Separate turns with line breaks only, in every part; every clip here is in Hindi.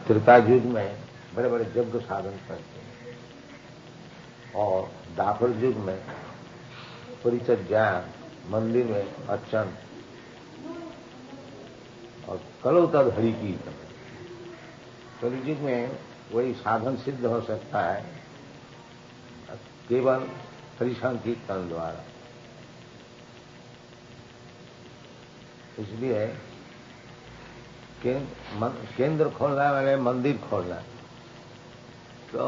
त्रेता युग में बड़े बड़े यज्ञ साधन करते हैं, और द्वापर युग में परिचय ज्ञान, मंदिर में अर्चन, और कलौतद हरि कीर्तन। कलयुग में वही साधन सिद्ध हो सकता है केवल हरि संकीर्तन द्वारा। इसलिए केंद्र खोलना मैंने मंदिर खोलना, तो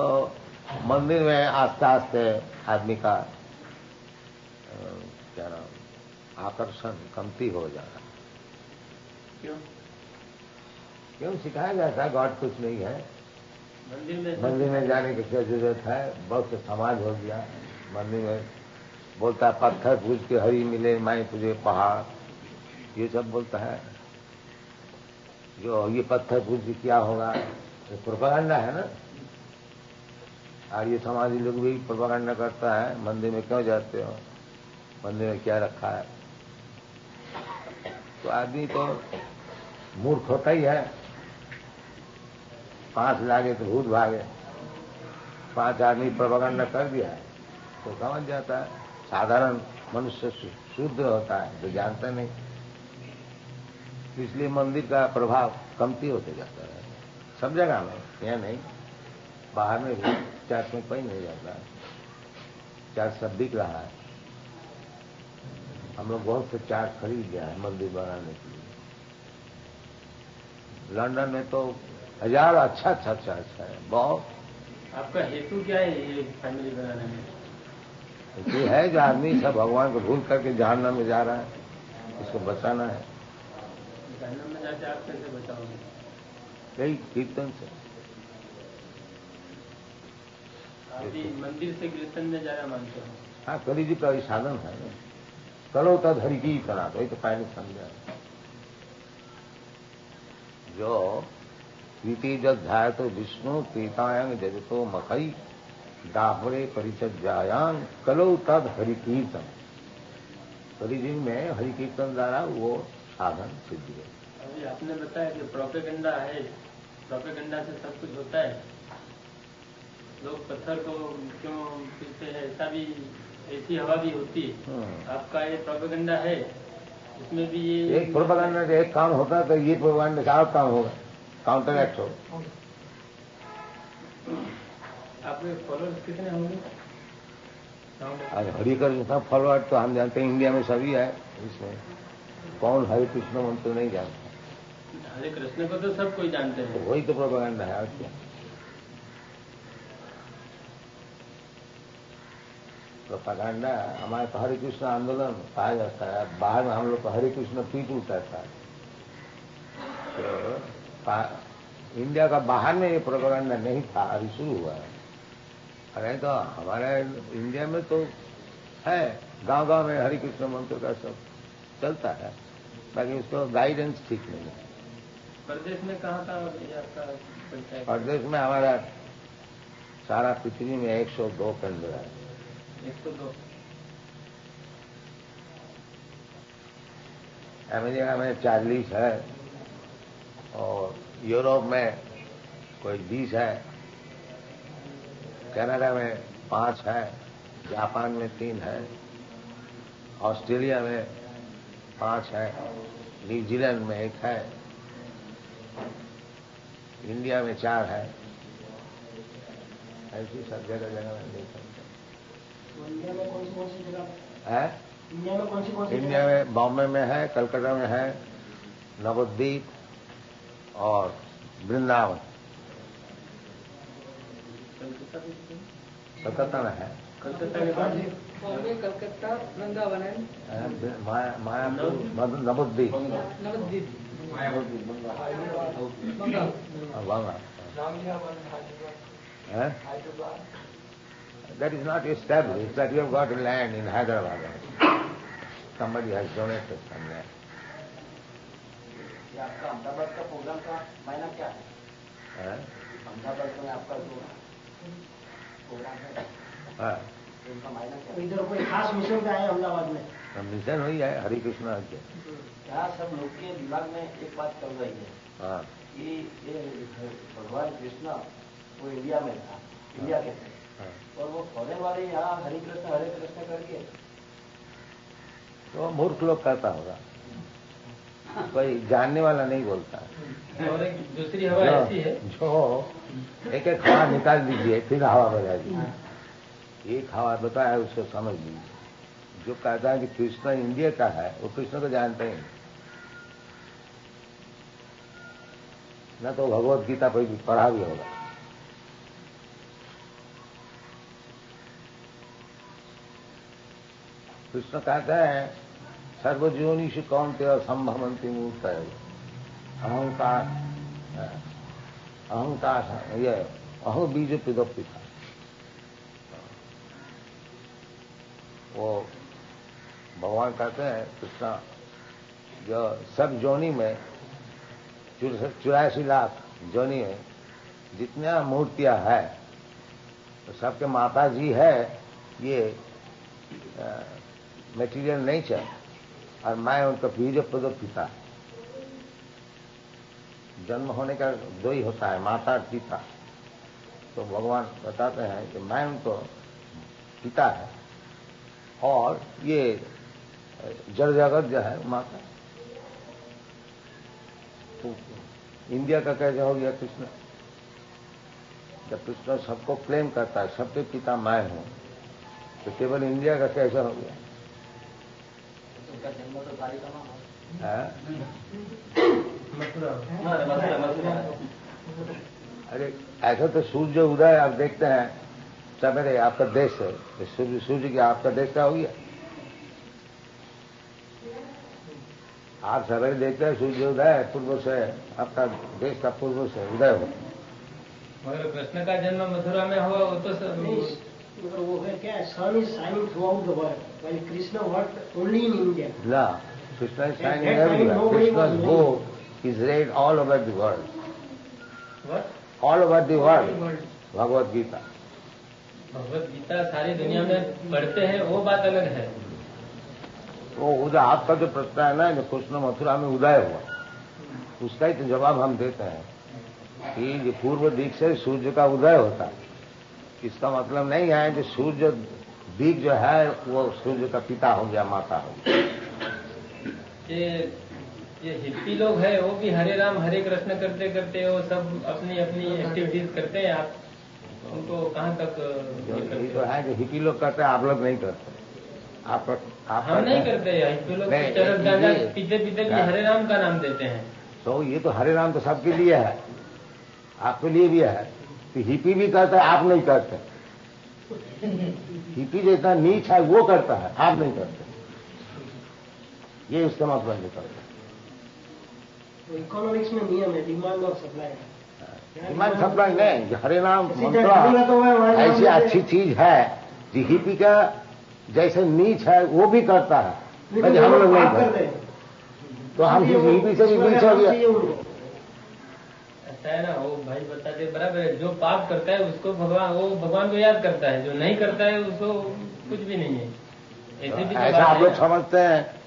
मंदिर में आस्ते आस्ते आदमी का क्या नाम आकर्षण कमती हो जाना। क्यों सिखाया जाता है गॉड कुछ नहीं है, मंदिर में जाने की क्या जरूरत है। बहुत से समाज हो गया, मंदिर में बोलता है पत्थर पूज के हरि मिले, माई पूजे पहाड़, ये सब बोलता है। जो ये पत्थर पूज के क्या होगा, ये प्रोपेगेंडा है ना। और ये समाजी लोग भी प्रोपेगेंडा करता है, मंदिर में क्यों जाते हो, मंदिर में क्या रखा है। तो आदमी तो मूर्ख होता ही है। 5 लागे तो भूत भागे, 5 आदमी प्रोपेगेंडा कर दिया है तो समझ जाता है। साधारण मनुष्य शुद्ध होता है जो जानता नहीं, इसलिए मंदिर का प्रभाव कमती होते जाता है सब जगह में। यह नहीं, बाहर में भी चर्च में कोई नहीं जाता है, चर्च सब बिक रहा है। हम लोग बहुत से चर्च खरीद लिया है मंदिर बनाने के लिए। लंदन में तो 1000 अच्छा चर्च है। बहुत।
आपका हेतु क्या है ये फैमिली बनाने में?
हेतु है जो आदमी सब भगवान को भूल करके जहन्नम में जा रहा है, इसको बचाना है।
जहन्नम में जाके आप कैसे बचाओगे?
यही कीर्तन से।
अभी मंदिर से कीर्तन में ज्यादा मानते हो?
हाँ, कली जी का साधन है ना। कलो तद हरि की करा, वही तो पहले समझा। जो प्रीति जब ध्याय तो विष्णु प्रीतायंग जजतो मखई दाहरे परिचर्यायान कलो तद हरि कीर्तन। कलियुग में हरि कीर्तन द्वारा वो साधन सिद्ध है।
अभी आपने बताया कि प्रोपेगेंडा है, प्रोपेगेंडा से सब कुछ होता है। लोग पत्थर को क्यों पीते हैं, ऐसा भी, ऐसी हवा भी होती है। आपका ये प्रोपेगेंडा है, इसमें भी ये
एक प्रोपेगेंडा से एक काम होता है तो ये प्रोपेगेंडा का और काम होगा, काउंटर एक्ट होगा।
आपके फॉलोअर्स कितने होंगे?
आज हरि कृष्ण फॉलोअर तो हम जानते हैं इंडिया में सभी है। इसमें कौन हरे कृष्ण मंत्र नहीं जानता?
हरे कृष्ण को तो सब कोई जानते हैं।
तो वही तो प्रोपेगेंडा है। और क्या प्रोपेगेंडा? हमारे तो हरे कृष्ण आंदोलन कहा जाता है। बाहर में हम लोग को हरे कृष्ण पीट उठाता है। तो इंडिया का बाहर में ये प्रोपेगेंडा नहीं था, अभी शुरू हुआ है। अरे तो हमारे इंडिया में तो है, गांव गांव में हरे कृष्ण मंत्र का सब चलता है, बाकी उसको गाइडेंस ठीक नहीं है।
प्रदेश में कहाँ का आपका पंचायत?
प्रदेश में हमारा सारा पृथ्वी में 102 केंद्र है।
102?
अमेरिका में 40 है, और यूरोप में कोई 20 है, कनाडा में 5 है, जापान में 3 है, ऑस्ट्रेलिया में 5 है, न्यूजीलैंड में 1 है, इंडिया में 4 है। ऐसी सब जगह जगह में नहीं सकते।
इंडिया में कौन सी जगह
है?
इंडिया में कौन सी?
इंडिया में बॉम्बे में है, कलकत्ता में है, नवद्वीप और वृंदावन। कलकत्ता में है।
कलकत्ता के बाद बॉम्बे, कलकत्ता, वृंदावन है,
Mayapur, Nabadwip, That is not established, that you have got land in Hyderabad. Somebody has donated some land.
आपका अहमदाबाद का प्रोग्राम का मायना क्या है? अहमदाबाद में आपका जो प्रोग्राम है, उनका मायना क्या है? इधर कोई खास मिशन का है अहमदाबाद में?
मिशन हुई है हरे कृष्णा के।
क्या सब लोग के दिमाग में एक बात चल रही है
कि ये भगवान कृष्ण वो इंडिया में था, इंडिया के थे, और वो फॉरेन वाले यहाँ हरे कृष्ण करके
तो मूर्ख लोग करता होगा, कोई जानने वाला नहीं बोलता।
और एक दूसरी हवा ऐसी है
जो एक एक हवा निकाल दीजिए फिर हवा बजा दीजिए, एक हवा बताया उसको समझ लीजिए। जो कहता है कि कृष्ण इंडिया का है वो कृष्ण को जानते ही न, तो भगवत गीता पर भी पढ़ा भी होगा। कृष्ण कहते हैं सर्वजीवनीषु कौन्तेय संभवन्ति मूर्तय, अहंकार ये अहं बीज पिता। वो भगवान कहते हैं कृष्ण जो सब जोनी में 84 लाख जोनी में जितने मूर्तियां है तो सबके माता जी है, ये मटेरियल नेचर, और मैं उनका बीज पिता। जन्म होने का दो ही होता है, माता और पिता। तो भगवान बताते हैं कि मैं उनको पिता है और ये जड़ जगत जो है माता। तो इंडिया का कैसे हो गया कृष्ण? जब कृष्ण सबको क्लेम करता है सबके पिता मैं हूं, तो केवल इंडिया का कैसे हो गया?
उनका जन्म तो द्वारिका में हुआ।
अरे ऐसा तो सूर्य उदय आप देखते हैं सवेरे, आपका देश है सूर्य की, आपका देश का हो गया। आप सवेरे देखते हैं सूर्य उदय पूर्व से, आपका देश का पूर्व से उदय हो।
मगर कृष्ण का जन्म मथुरा में हुआ, वो तो
वो है क्या, sun is shining throughout the world, while Krishna worked only in India.
ना, Krishna is shining everywhere. Krishna's bow is read all over the world. All over the world. Bhagavad Gita.
Bhagavad Gita सारी दुनिया में पढ़ते हैं, वो बात अलग है।
वो जो आपका जो प्रश्न है ना, जो कृष्ण मथुरा में उदय हुआ, उसका ही तो जवाब हम देते हैं कि जो पूर्व दिक से सूर्य का उदय होता है, इसका मतलब नहीं है कि सूर्य दिक जो है वो सूर्य का पिता हो गया, माता हो गया।
ये हिप्पी लोग हैं, वो भी हरे राम हरे कृष्ण करते करते वो सब अपनी अपनी एक्टिविटीज करते हैं। आप उनको कहाँ तक
यही तो है कि हिप्पी लोग करते हैं, आप लोग नहीं करते। आप
हम नहीं करते हैं। हिप्पी लोग चरस गांजा पीते पीते भी हरे राम का नाम देते हैं।
तो ये तो हरे राम तो सबके लिए है, आपके लिए भी है। तो हिप्पी भी करता है, आप नहीं करते। हिप्पी जितना नीच है वो करता है, आप नहीं करते। ये इसका मतलब निकलता है।
इकोनॉमिक्स में नियम है डिमांड और सप्लाई।
डिमांड सप्लाई नहीं, हरे नाम मंत्र ऐसी अच्छी चीज है जो हिप्पी का जैसे नीच है वो भी करता है, लेकिन हम लोग नहीं करते। तो हम हिप्पी से भी नीच हो गया।
ऐसा है ना, वो भाई बताते बराबर है। जो पाप करता है उसको भगवान को याद करता है, जो नहीं करता है उसको कुछ भी नहीं है। ऐसे भी
ऐसा आप लोग समझते हैं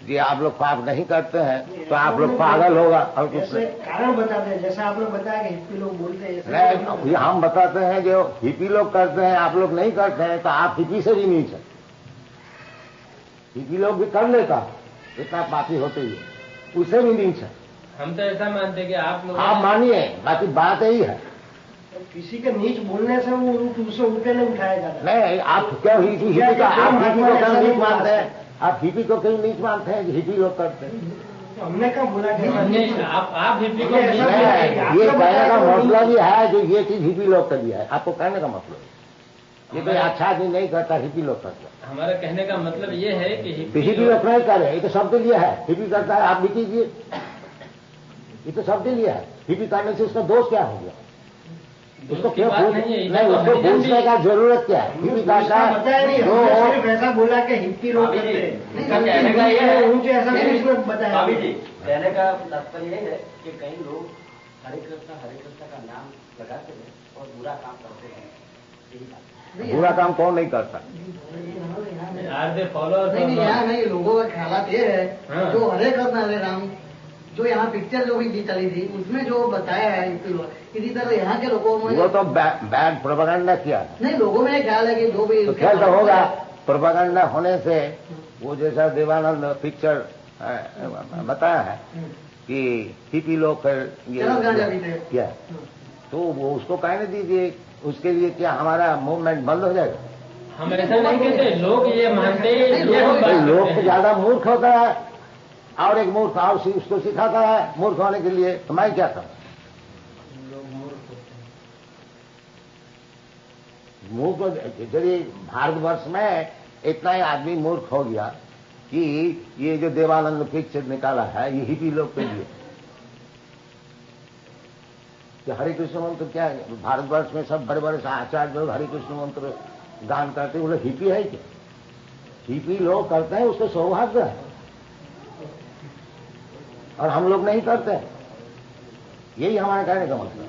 जी, आप लोग पाप नहीं करते हैं तो आप लोग पागल होगा। और कुछ
कारण बताते हैं, जैसा आप लोग बताया कि हिप्पी लोग बोलते हैं,
नहीं, हम बताते हैं जो हिप्पी लोग करते हैं आप लोग नहीं करते हैं, तो आप हिप्पी से भी नीच है। हिप्पी लोग भी कर लेता, इतना पापी होते ही उससे भी नीच है।
हम तो ऐसा मानते हैं कि
आप मानिए, बाकी बात यही है।
किसी के नीच बोलने से वो उसे ऊपर नहीं उठाया जाता।
नहीं, आप क्यों हिप्पी को क्यों नीच मानते हैं? आप हिप्पी को क्यों नीच मानते हैं? हिप्पी लोग करते हैं।
हमने कहा बोला कि
आप हिप्पी को
ये कहने का मतलब ये है जो ये चीज हिप्पी लोग कर दिया है, आपको कहने का मतलब ये कोई अच्छा आदमी नहीं करता, हिप्पी लोग करता।
हमारा कहने का मतलब ये है कि
हिप्पी लोग नहीं करे, ये तो सबके लिए है। हिप्पी करता है, आप भी कीजिए, ये तो सबके लिए है। हिप्पी करने से उसका दोष क्या हो गया? उसको क्यों नहीं, उसको पूछने का जरूरत क्या है? हिप्पी करता है
ऐसा बोला कि हिप्पी लोग कहने का ये है, मुझे ऐसा कुछ बताया। कहने का तात्पर्य यही है कि कई लोग हरे कृष्ण का नाम लगाते हैं और बुरा काम करते हैं।
बुरा काम कौन नहीं करता?
फॉलो
नहीं, लोगों का ख्याल ये है जो हरे कृष्ण हरे राम
जो यहाँ पिक्चर जो भी चली थी उसमें जो बताया है इसी तरह यहाँ के लोगों में
वो तो बैड प्रोपेगेंडा किया
नहीं, लोगों में ख्याल है कि जो भी
तो ख्याल तो होगा प्रोपेगेंडा होने से वो जैसा देवानंद पिक्चर बताया है कि हिपी लोग क्या तो वो उसको कहने दीजिए, उसके लिए क्या हमारा मूवमेंट बंद हो जाएगा?
हम ऐसा नहीं कहते, लोग ये मानते हैं।
लोग तो ज्यादा मूर्ख होता है और एक मूर्ख और उसको सिखाता है मूर्ख होने के लिए, तो मैं क्या करूं? मूर्ख चलिए भारतवर्ष में इतना ही आदमी मूर्ख हो गया कि ये जो देवानंद पिक्चर निकाला है ये हिपी लोग के लिए। कि हरे कृष्ण मंत्र क्या है? भारतवर्ष में सब बड़े बड़े आचार्य लोग हरे कृष्ण मंत्र गान करते हैं, वो लोग हिपी है क्या? हिपी लोग करते हैं, उसको सौभाग्य है, और हम लोग नहीं करते हैं। यही हमारे कहने का मतलब।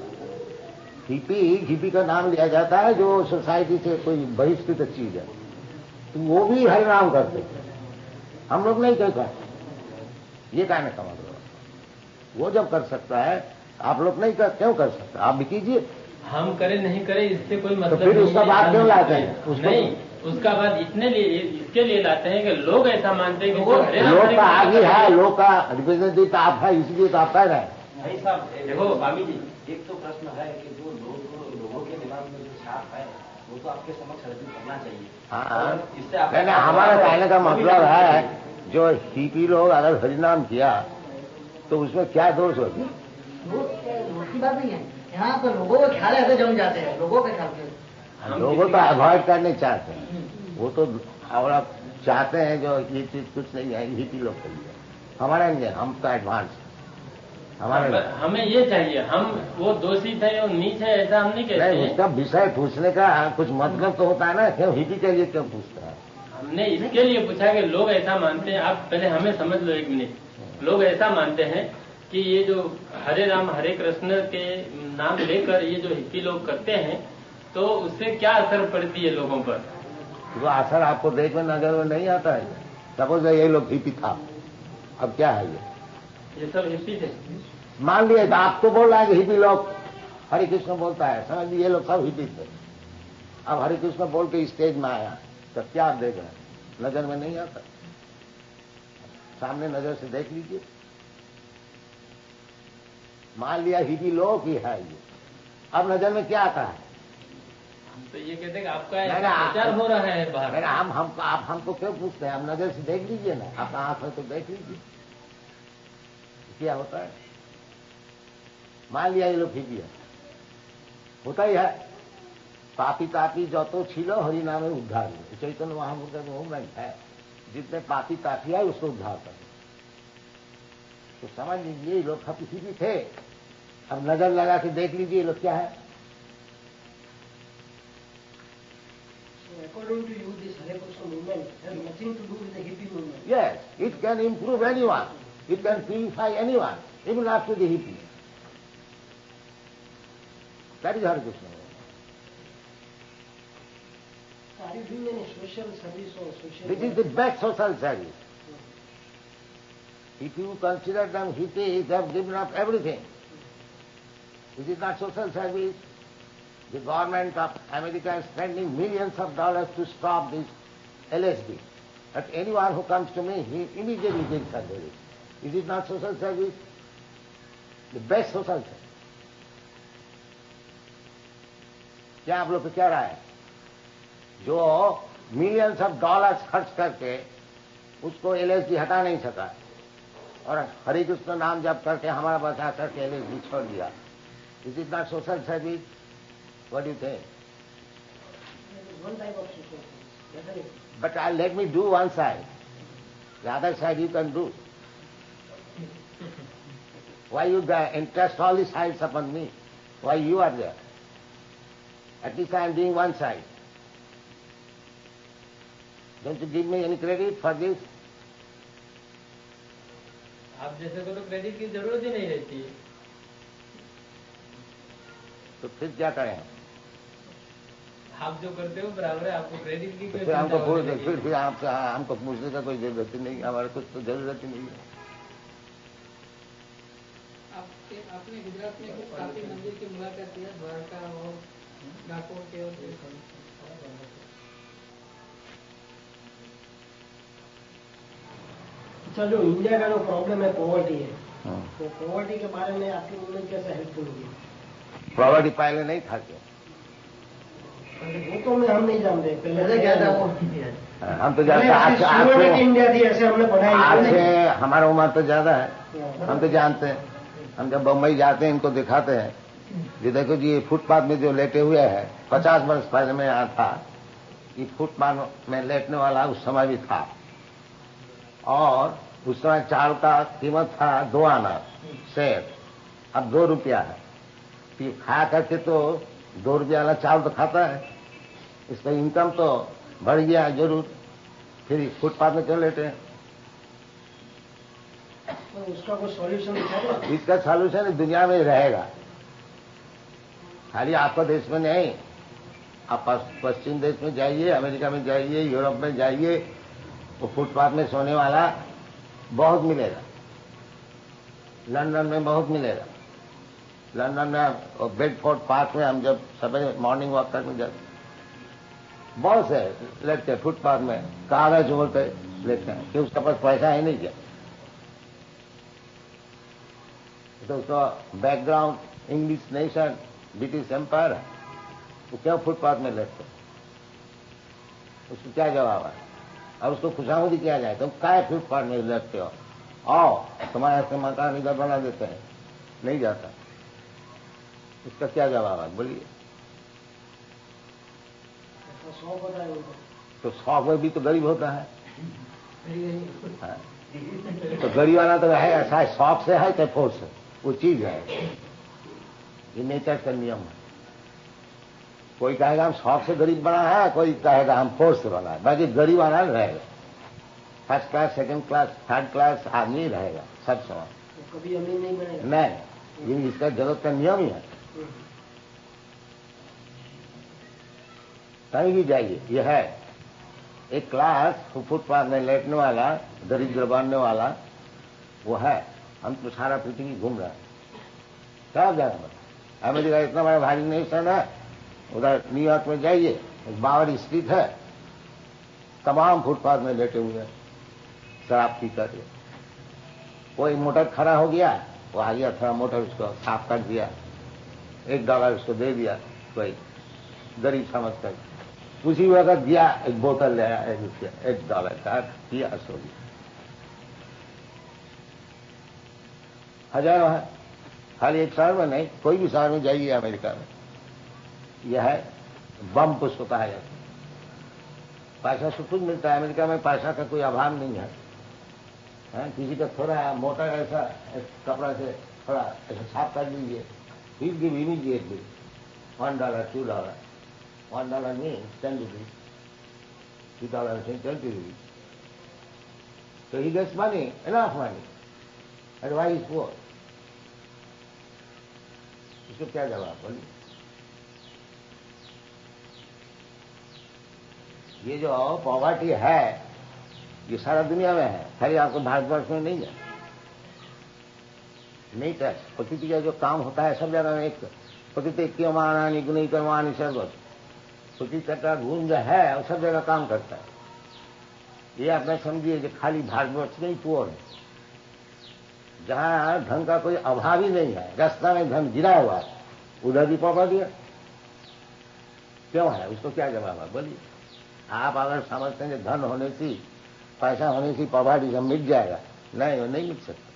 हिपी का नाम लिया जाता है जो सोसाइटी से कोई बहिष्कृत चीज है, तो वो भी हरि नाम करते हैं, हम लोग नहीं कहते। ये कहने का मतलब वो जब कर सकता है आप लोग नहीं क्यों कर सकते? आप भी कीजिए।
हम करें नहीं करें इससे कोई मतलब
तो फिर उसका बात क्यों लाते हैं?
नहीं, उसका बात इसके लिए लाते हैं कि लोग ऐसा मानते हैं कि
लोग का आगे है, लोग का रिप्रेजेंटेटिव आप है, इसलिए तो आप कह रहे हैं।
नहीं साहब, देखो स्वामी जी, एक तो प्रश्न है कि जो लोगों के दिमाग में जो छाप है वो तो आपके समक्ष रजू करना चाहिए।
हाँ,
इससे
हमारा कहने का मतलब है जो हिपी लोग अगर हरिनाम किया तो उसमें क्या दोष होती?
दोष की बात नहीं है, यहाँ तो लोगों के ख्याल ऐसे जम जाते हैं, लोगों के ख्याल से
लोगों तो अवॉइड करने चाहते हैं, वो तो और आप चाहते हैं जो ये चीज कुछ नहीं है हिपी लोग के लिए। हमारा नहीं है, हम तो एडवांस हमारे
हमें ये चाहिए, हम वो दोषी थे और नीच है ऐसा हम नहीं कहते।
उसका विषय पूछने का कुछ मतलब तो होता है ना, क्यों हिपी के लिए क्यों पूछता है?
हमने इसके लिए पूछा कि लोग ऐसा मानते हैं। आप पहले हमें समझ लो एक मिनट। लोग ऐसा मानते हैं कि ये जो हरे राम हरे कृष्ण के नाम लेकर ये जो हिप्पी लोग करते हैं तो उससे क्या असर पड़ती है लोगों पर?
तो असर आपको देख में नजर में नहीं आता है। सपोज ये लोग हिप्पी था, अब क्या है
ये सब हिप्पी थे।
मान लिया तो आप तो बोल रहे हैं कि हिप्पी लोग हरे कृष्ण बोलता है, समझ लीजिए ये लोग सब हिप्पी थे। अब हरे कृष्ण बोल के स्टेज में आया तो क्या आप देख रहे हैं? नजर में नहीं आता, सामने नजर से देख लीजिए। मान लिया हिपी लोग ही है ये, अब नजर में क्या आता है?
हम तो ये कहते हैं कि आपका प्रचार हो रहा है बाहर।
आप हमको क्यों पूछते हैं? आप नजर से देख लीजिए ना, आपका आंख है तो देख लीजिए क्या होता है। मान लिया ये लोग हिपी है, होता ही है। पापी तापी जो तो छिलो हरि नामे उद्धार, चैतन्य महाप्रभु का मूवमेंट है, जितने पापी तापी है उसको उद्धार कर। तो समझ लीजिए ये लोग हिपी थे। अब नजर लगा के देख लीजिए ये लोग क्या है।
According to you, this Hare Krishna movement has nothing to do with the hippie movement.
Yes, it can improve anyone. It can purify anyone, even after the hippie. That is Hare Krishna.
So are you doing any social service or social?
This is the best social service. If you consider them hippies, they have given up everything. This is not social service. The government of America is spending millions of dollars to stop this LSD. But anyone who comes to me, he immediately gives service. Is it not social service? The best social service. क्या आप लोग को क्या राय है? जो मिलियंस ऑफ डॉलर्स खर्च करके उसको LSD हटा नहीं सका और हरे कृष्ण नाम जप करके हमारा बचा करके LSD छोड़ दिया, is it not social service? What do you think?
One type of social service.
But let me do one side. The other side you can do. Why you entrust all the sides upon me? Why you are there? At least I am doing one side. Don't you give me any credit for this?
आप जैसे को तो क्रेडिट की जरूरत ही नहीं रहती है।
तो फिर क्या करें?
आप जो करते हो बराबर है, आपको क्रेडिट की
फिर हमको फिर आपसे हमको पूछने का कोई जरूरत ही नहीं, हमारे कुछ तो जरूरत ही नहीं है।
आपने गुजरात में कुछ काफी मंदिर की मुलाकात किया, द्वारका और डाकोर के और
अच्छा, जो इंडिया का जो प्रॉब्लम है पॉवर्टी है, तो पॉवर्टी के बारे में आपकी मूवमेंट कैसे हेल्पफुल होगी?
प्रॉपर्टी पहले नहीं था क्या?
वो तो हम नहीं जानते पहले
क्या था
हम तो जानते हैं
इंडिया थी, ऐसे हमने पढ़ा
आज
है।
से हमारा उम्र तो ज्यादा है, हम तो जानते हैं। हम जब बम्बई जाते हैं इनको दिखाते हैं, ये देखो जी ये फुटपाथ में जो लेटे हुए हैं, 50 वर्ष पहले में यहाँ था, ये फुटपाथ में लेटने वाला उस समय भी था, और उस समय चावल का कीमत था 2 आना शेर, अब 2 रुपया है। तो खा करके तो 2 रुपया वाला चावल तो खाता है, इसका इनकम तो बढ़ गया है जरूर, फिर फुटपाथ में क्यों लेटे हैं?
तो उसका कोई सॉल्यूशन है?
इसका सॉल्यूशन दुनिया में रहेगा, खाली आपका देश में नहीं। आप पश्चिम देश में जाइए, अमेरिका में जाइए, यूरोप में जाइए, वो फुटपाथ में सोने वाला बहुत मिलेगा। लंदन में बहुत मिलेगा। लंदन में बेडफोर्ड पार्क में हम जब सवेरे मॉर्निंग वॉक करने जाते, बहुत से लेते फुटपाथ में, कागज ओढ़ के लेते हैं कि उसके पास पैसा ही नहीं क्या। तो उसका background English nation, British empire है, वो क्यों फुटपाथ में लेते? उसको क्या जवाब है? और उसको खुशामदी किया जाए, तुम क्या फुटपाथ में लेते हो, आओ तुम्हारे ऐसे मकान इधर बना देते हैं, नहीं जाता। इसका क्या जवाब है बोलिए? तो 100 में भी तो गरीब होता है। तो गरीब वाला तो है ऐसा है, शौक से है कि फोर्स से, वो चीज है, ये नेचर का नियम है। कोई कहेगा हम शौक से गरीब बना है, कोई कहेगा हम फोर्स से बना है। बाकी गरीब वाला रहेगा, first class, second class, third class आदमी रहेगा सब समय,
तो कभी अमीर नहीं बनेगा।
नहीं, ये इसका जगत का नियम ही है। कहीं भी जाइए, यह है एक क्लास फुटपाथ में लेटने वाला, दरिद्र बनने वाला, वो है। हम तो सारा पृथ्वी घूम रहे हैं, क्या जाना। अमेरिका इतना बड़ा भारी नेशन है, उधर न्यूयॉर्क में जाइए, बावर स्ट्रीट है, तमाम फुटपाथ में लेटे हुए हैं, शराब पी कर। कोई मोटर खड़ा हो गया, वो आ गया, थोड़ा मोटर उसको साफ कर दिया, $1 उसको दे दिया, कोई गरीब समझ कर उसी वक्त दिया, एक बोतल ले आया, $1 का किया, सो गया। हजारों है, खाली एक शहर में नहीं, कोई भी शहर में जाइए अमेरिका में, यह है बम पुष्प कहा जाता है। पैसा सब कुछ मिलता है अमेरिका में, पैसा का कोई अभाव नहीं है। किसी का थोड़ा मोटा ऐसा कपड़ा से थोड़ा ऐसा साफ कर लीजिए, फिर give immediately $1, $2, $1 means 10 rupees, $2 means 20 rupees. So he gets money, enough money. And why is poor? इसको क्या जवाब बोलिए? ये जो पॉवर्टी है, ये सारा दुनिया में है, खाली आपको भारतवर्ष में नहीं है। नहीं तो प्रकृति का जो काम होता है सब जगह में, एक प्रकृति क्योमानी गुणी कर्मानी सर्वत, प्रकृति का गुण जो है वो सब जगह काम करता है। ये आप नहीं समझिए कि खाली भारतवर्ष नहीं पुअर है, जहां धन का कोई अभाव ही नहीं है, रास्ता में धन गिरा हुआ है, उधर भी पॉवर्टी है। क्यों है? उसको क्या जवाब है बोलिए? आप अगर समझते हैं कि धन होने से, पैसा होने से पॉवर्टी सब मिट जाएगा, नहीं, वो नहीं मिट सकता।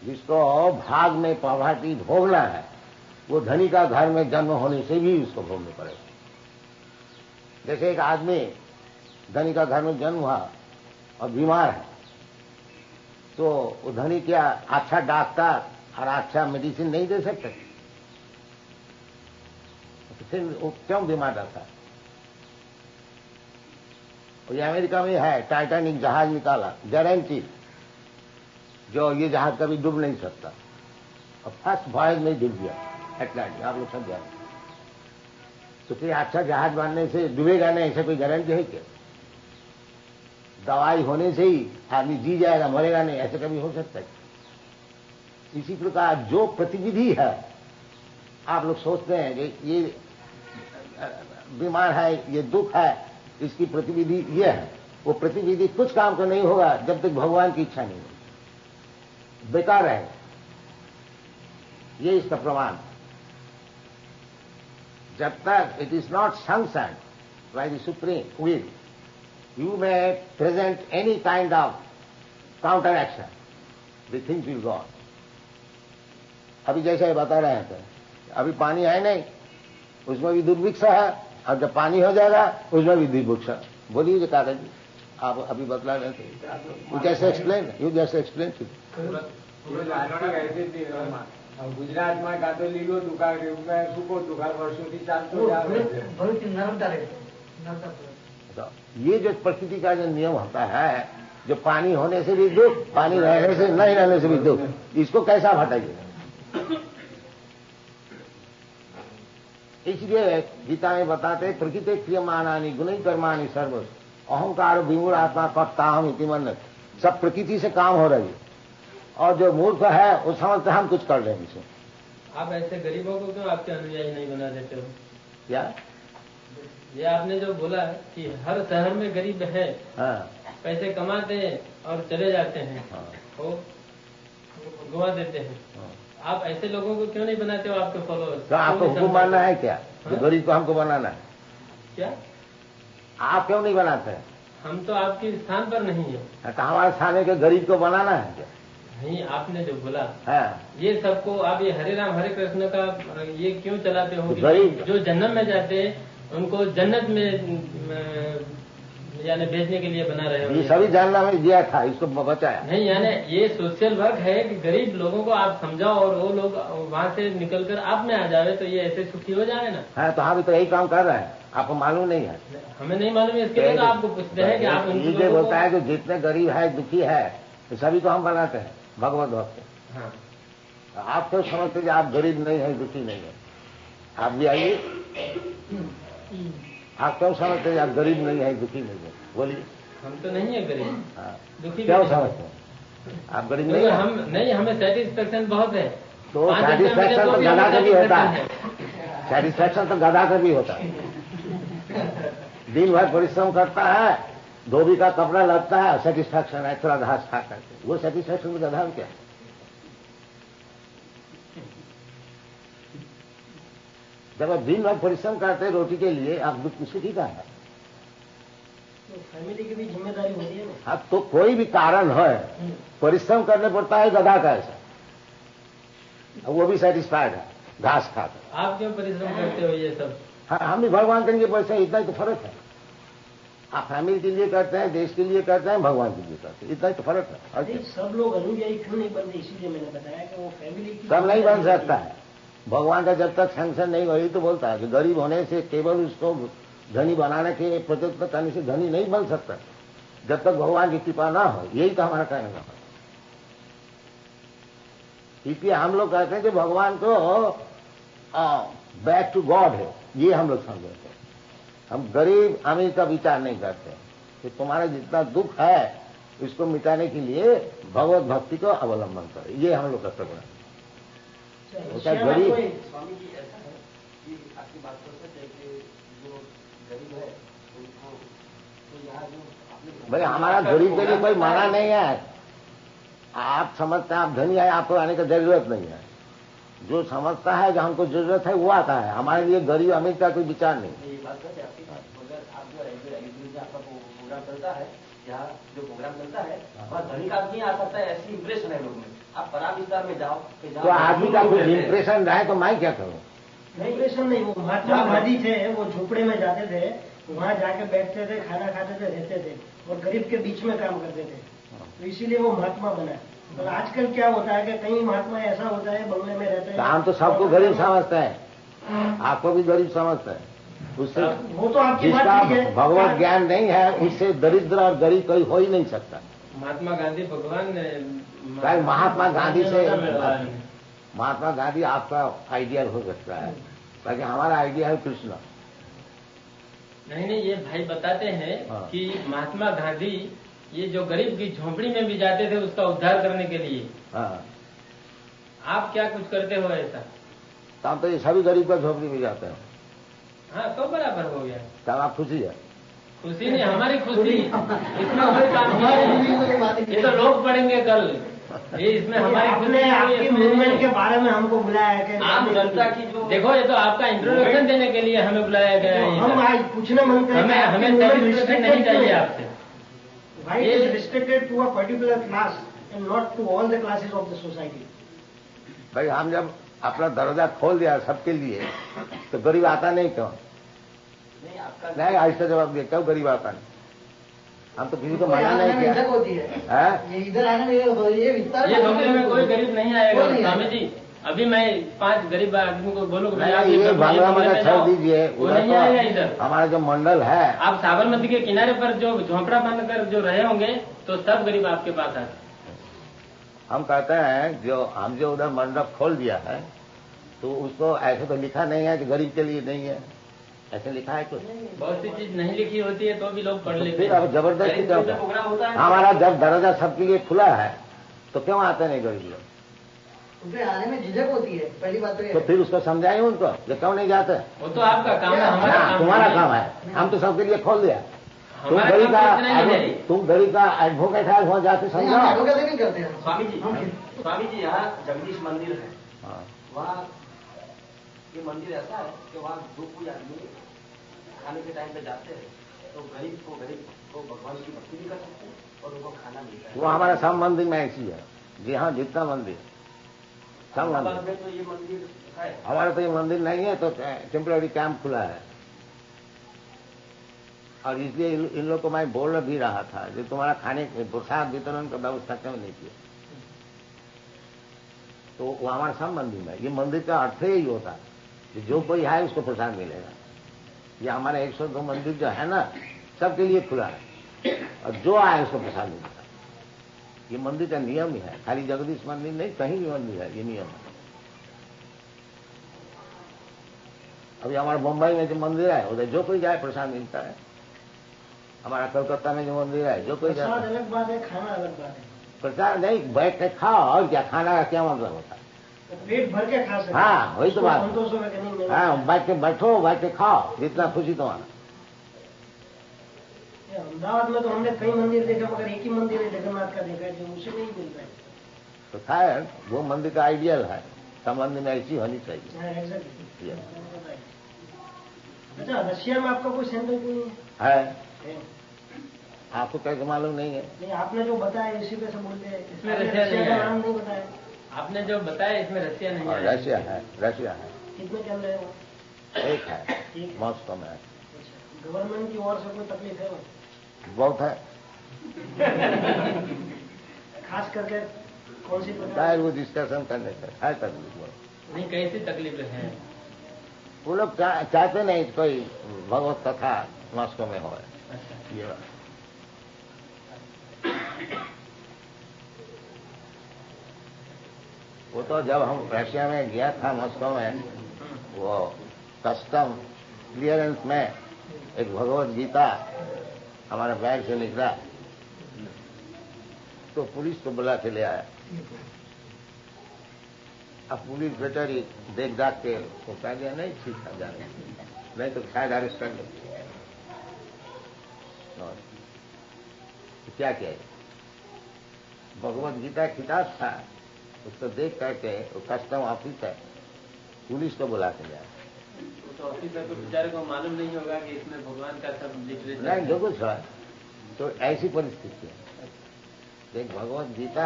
जिसको भाग में पॉवर्टी भोगना है, वो धनी का घर में जन्म होने से भी उसको भोगना पड़ेगा। जैसे एक आदमी धनी का घर में जन्म हुआ और बीमार है, तो वो धनी क्या अच्छा डॉक्टर और अच्छा मेडिसिन नहीं दे सकते? तो फिर वो क्यों बीमार रहता है? और ये अमेरिका में है, टाइटैनिक जहाज निकाला, गारंटी, जो ये जहाज कभी डूब नहीं सकता, और फर्स्ट वॉयज में डूब गया अटलांटिक, आप लोग सब जानते। तो फिर अच्छा जहाज बनने से डूबेगा नहीं, ऐसे कोई गारंटी है क्या? दवाई होने से ही आदमी जी जाएगा, मरेगा नहीं, ऐसे कभी हो सकता है? इसी प्रकार जो प्रतिविधि है, आप लोग सोचते हैं कि ये बीमार है, ये दुख है, इसकी प्रतिविधि ये है, वो प्रतिविधि कुछ काम का नहीं होगा जब तक भगवान की इच्छा नहीं होगी, बेकार है। ये इसका प्रमाण। जब तक it is not sanctioned by the supreme will, you may present any kind of counter action, the things will go on. अभी जैसे बता रहे थे, अभी पानी है नहीं, उसमें भी दुर्भिक्षा है, और जब पानी हो जाएगा उसमें भी दुर्भिक्षा। बोलिए जो काका जी, आप अभी बतला रहे थे, यू जैसे एक्सप्लेन
ગુજરાતમાં કાં તો લીલો દુકાળ સૂકો દુકાળ વર્ષોથી ચાલતો
तो ये जो प्रकृति का जो नियम होता है, जो पानी होने से भी दुख, पानी रहने से नहीं रहने से भी दुख, इसको कैसा हटाइए? इसलिए गीता में बताते प्रकृति क्रियमाणानि गुणै कर्माणि सर्व अहंकार विमूढ़ आत्मा कर्ता हम इति मन्यते। सब प्रकृति से काम हो रही है, और जो मूर्ख है वो समझते हम कुछ कर रहे हैं इसे।
आप ऐसे गरीबों को क्यों आपके अनुयायी नहीं बना देते हो?
क्या
ये आपने जो बोला कि हर शहर में गरीब है,
हाँ,
पैसे कमाते हैं और चले जाते हैं,
हाँ,
वो गुआ देते हैं,
हाँ।
आप ऐसे लोगों को क्यों नहीं बनाते हो आपके फॉलोअर्स?
तो आपको हुक्म मानना है क्या? जो गरीब को हमको बनाना है,
क्या
आप क्यों नहीं बनाते हैं?
हम तो आपके स्थान पर नहीं है।
तो हमारे स्थान के गरीब को बनाना है क्या?
नहीं, आपने जो बोला
हाँ,
ये सबको आप ये हरे राम हरे कृष्ण का ये क्यों चलाते हो?
गरीब
जो जन्नत में जाते हैं उनको जन्नत में यानी भेजने के लिए बना रहे हो।
ये सभी जानना में दिया था, इसको बचाया
नहीं, यानी ये सोशल वर्क है कि गरीब लोगों को आप समझाओ और वो लोग वहाँ से निकलकर आप में आ जावे, तो ये ऐसे सुखी हो जाए ना।
है। तो हम भी तो यही काम कर रहे हैं, आपको मालूम नहीं है?
हमें नहीं मालूम है, इसके लिए तो आपको पूछते हैं कि आप
ये बोलता है कि जितने गरीब है दुखी है तो सभी को हम बनाते हैं भगवत भक्त।
हाँ,
आप तो समझते कि आप गरीब नहीं है, दुखी नहीं है। आप भी आइए, आप क्यों समझते हैं आप गरीब नहीं है, दुखी नहीं है? बोलिए।
हम तो नहीं है गरीब,
हाँ,
दुखी
क्यों
भी नहीं।
समझते हैं आप गरीब नहीं है?
हम नहीं, हमें सेटिस्फेक्शन बहुत है।
तो
5 रुपया
सेटिस्फेक्शन तो
मिले
गधा का भी होता
satisfaction
है, सेटिस्फेक्शन तो गधा का भी होता है। दिन भर परिश्रम करता है, धोबी का कपड़ा लगता है, सेटिस्फेक्शन है थोड़ा घास खा करके, वो सेटिस्फेक्शन तो गधा में क्या? जब आप दिन भर परिश्रम करते हैं रोटी के लिए, आप दुख सुखी का है।
तो फैमिली की भी जिम्मेदारी होती है ना।
अब तो कोई भी कारण है, परिश्रम करने पड़ता है गधा का ऐसा, वो भी सेटिस्फाइड है घास खाकर।
आप क्यों परिश्रम करते हो ये सब?
हाँ, हम भी भगवान के लिए पैसे, इतना ही तो फर्क है। आप फैमिली के लिए करते हैं, देश के लिए करते हैं, भगवान के लिए करते हैं, इतना ही तो फर्क है। और
नहीं, सब लोग अनुयायी क्यों नहीं बनते, इसीलिए मैंने बताया कि वो फैमिली की
सब नहीं बन सकता है। भगवान का जब तक सैंक्शन नहीं वही तो बोलता है कि गरीब होने से केवल उसको धनी बनाने के प्रयत्न करने से धनी नहीं बन सकता जब तक भगवान की कृपा ना हो। यही तो हमारा कहने का है। इसलिए हम लोग कहते हैं कि भगवान को बैक टू गॉड है, ये हम लोग समझते हैं। हम गरीब अमीर का विचार नहीं करते कि तुम्हारा जितना दुख है इसको मिटाने के लिए भगवत भक्ति को अवलंबन करें, ये हम लोग करते हैं। गरीब
स्वामी जी ऐसा है कि आपकी बात तो सच है कि जो गरीब है उनको तो यहाँ जो आपने
भाई हमारा गरीब के लिए कोई माना नहीं है। आप समझते हैं आप धनी है, आपको आने की जरूरत नहीं है। जो समझता है जो हमको जरूरत है वो आता है, हमारे लिए गरीब अमीर का कोई विचार नहीं।
ये बात सच है आपकी बात। अगर आप जो आपका प्रोग्राम चलता है, यहाँ जो प्रोग्राम चलता है वहाँ धनी का आदमी आ सकता है, ऐसी इंप्रेशन है लोग में। आप परा विस्तार में जाओ
तो आदमी का कुछ इंप्रेशन रहे तो मैं क्या करूँ?
इंप्रेशन नहीं, वो महात्मा गांधी थे, वो झोपड़े में जाते थे, वहाँ जाके बैठते थे, खाना खाते थे, रहते थे और गरीब के बीच में काम करते थे, तो इसीलिए वो महात्मा बना। पर आजकल क्या होता है कि कई महात्मा ऐसा होता है बंगले में रहते हैं।
हम तो सबको गरीब समझते हैं, आपको भी गरीब समझते हैं। उससे
वो तो आपकी
जिसका
बात ठीक है।
भगवत ज्ञान नहीं है उससे दरिद्र और गरीब कोई हो ही नहीं सकता।
महात्मा गांधी भगवान ने
महात्मा गांधी से महात्मा गांधी आपका आइडियल हो सकता है, ताकि हमारा आइडिया है कृष्ण।
नहीं, ये भाई बताते हैं
हाँ।
कि महात्मा गांधी ये जो गरीब की झोंपड़ी में भी जाते थे उसका उद्धार करने के लिए।
हाँ,
आप क्या कुछ करते हो ऐसा?
तो हम तो ये सभी गरीब का झोपड़ी में जाते हैं।
हाँ तो बराबर हो गया।
तब आप खुशी है?
खुशी नहीं, हमारी खुशी इसमें कोई काम नहीं। ये तो लोग पढ़ेंगे कल, ये इसमें हमारी खुशी
आपके मूवमेंट के बारे में हमको बुलाया है।
आम जनता की जो
देखो, ये तो आपका इंट्रोडक्शन देने के लिए हमें बुलाया गया है।
हम आज पूछना मन करते हैं,
हमें सर्टिफिकेट नहीं चाहिए आपसे।
Why it is restricted to a particular class and not to all the classes of the society?
भाई हम जब अपना दरवाजा खोल दिया सबके लिए तो गरीब आता नहीं क्यों?
नहीं आपका
नहीं, ऐसा जवाब दिया, क्यों गरीब आता नहीं? हम तो किसी को मना नहीं किया
होती है ये इधर आने में ये विस्तार
ये झोपड़ी में कोई गरीब नहीं आएगा स्वामी जी। अभी मैं 5 गरीब आदमी को बोलूंगा
ये बांग्ला में छोड़ दीजिए,
वो नहीं आएगा इधर।
हमारा जो मंडल है,
आप साबरमती के किनारे पर जो झोंपड़ा बनकर जो रहे होंगे तो सब गरीब आपके पास आते।
हम कहते हैं हम जो उधर मंडप खोल दिया है तो उसको ऐसे तो लिखा नहीं है कि गरीब के लिए नहीं है, ऐसे लिखा है कुछ?
बहुत सी चीज नहीं लिखी होती है तो भी लोग पढ़ लेते
फिर
हैं।
अब जबरदस्ती क्यों?
प्रोग्राम होता है
हमारा जब दरवाजा सबके लिए खुला है तो क्यों आते नहीं गरीब लोग?
उनके आने में झिझक होती है, पहली बात तो
फिर उसको समझाइए उनको जो क्यों नहीं जाते।
वो तो आपका काम है, हमारा काम
तुम्हारा काम है, हम तो सबके लिए खोल दिया। तुम गरीब का एडवोकेट है, हो जाते समझाओ।
एडवोकेट नहीं करते हैं
स्वामी जी यहाँ जगदीश मंदिर है,
हाँ।
वहाँ ये मंदिर ऐसा है कि वहाँ जो कोई आदमी खाने के टाइम पे जाते हैं तो गरीब को भगवान की भक्ति भी कर सकते हैं और उनको खाना मिलता है।
वो हमारा सब मंदिर में ऐसी है जी। हाँ, जितना मंदिर सब मंदिर
में तो ये मंदिर है।
हमारा तो ये मंदिर नहीं है, तो टेम्पररी कैंप खुला है और इसलिए इन लोग को मैं बोल भी रहा था जो तुम्हारा खाने प्रसाद वितरण का व्यवस्था क्यों नहीं किया। तो वो हमारा सब मंदिर में, ये मंदिर का अर्थ ही होता है कि जो कोई है उसको प्रसाद मिलेगा। ये हमारा 102 मंदिर जो है ना सबके लिए खुला है और जो आए उसको प्रसाद मिलेगा। ये मंदिर का नियम ही है, खाली जगदीश मंदिर नहीं, कहीं भी मंदिर है, ये नियम है। अभी हमारा मुंबई में जो मंदिर है उधर जो कोई जाए प्रसाद मिलता है। हमारा कोलकाता में जो मंदिर है जो कोई जाए,
अलग बात है, खाना अलग बात है।
प्रसाद नहीं, बैठ के खाओ और क्या, खाना का क्या मतलब होता है?
पेट भर के खा सकते।
हाँ, वही तो बात।
हाँ,
बैठ के बैठो, बैठ के खाओ, जितना खुशी तुम्हारा।
अहमदाबाद में तो हमने कई मंदिर देखा मगर एक ही मंदिर है जगन्नाथ का देखा है जो उसे नहीं मिल रहा है।
तो खैर वो मंदिर का आइडियल है, सब मंदिर में ऐसी होनी चाहिए।
अच्छा, रशिया में आपका कोई सेंटर क्यों नहीं
है? आपको कैसे मालूम नहीं है?
नहीं, आपने जो बताया इसी पे से बोलते हैं।
इसमें रशिया का
नाम नहीं बताया
आपने जो बताया, इसमें रशिया नहीं है।
रशिया है, रशिया है।
कितने कैमरे हैं वो?
एक है, मॉस्को में है।
गवर्नमेंट की ओर से कोई तकलीफ है?
बहुत है।
खास करके कौन सी
शायद वो डिस्कशन करने से है तकलीफ।
नहीं, कैसी तकलीफ है?
वो लोग चाहते नहीं कोई भगवत कथा मॉस्को में हो।
अच्छा।
ये वो तो जब हम रशिया में गया था मॉस्को में, वो कस्टम क्लियरेंस में एक भगवत गीता हमारे बैग से निकला तो पुलिस को बुला के ले आया। अब पुलिस बेचारी देख दाख के वो कह दिया नहीं ठीक था जाने, नहीं तो शायद अरेस्ट कर ले। तो क्या किया, भगवत गीता किताब था, उसको देख करके वो कस्टम ऑफिस है, पुलिस को बुला के जाए।
तो ऑफिसर को बेचारे को मालूम नहीं होगा कि इसमें भगवान का सब लिटरेचर
नहीं, जो कुछ है तो ऐसी परिस्थिति है। एक भगवत गीता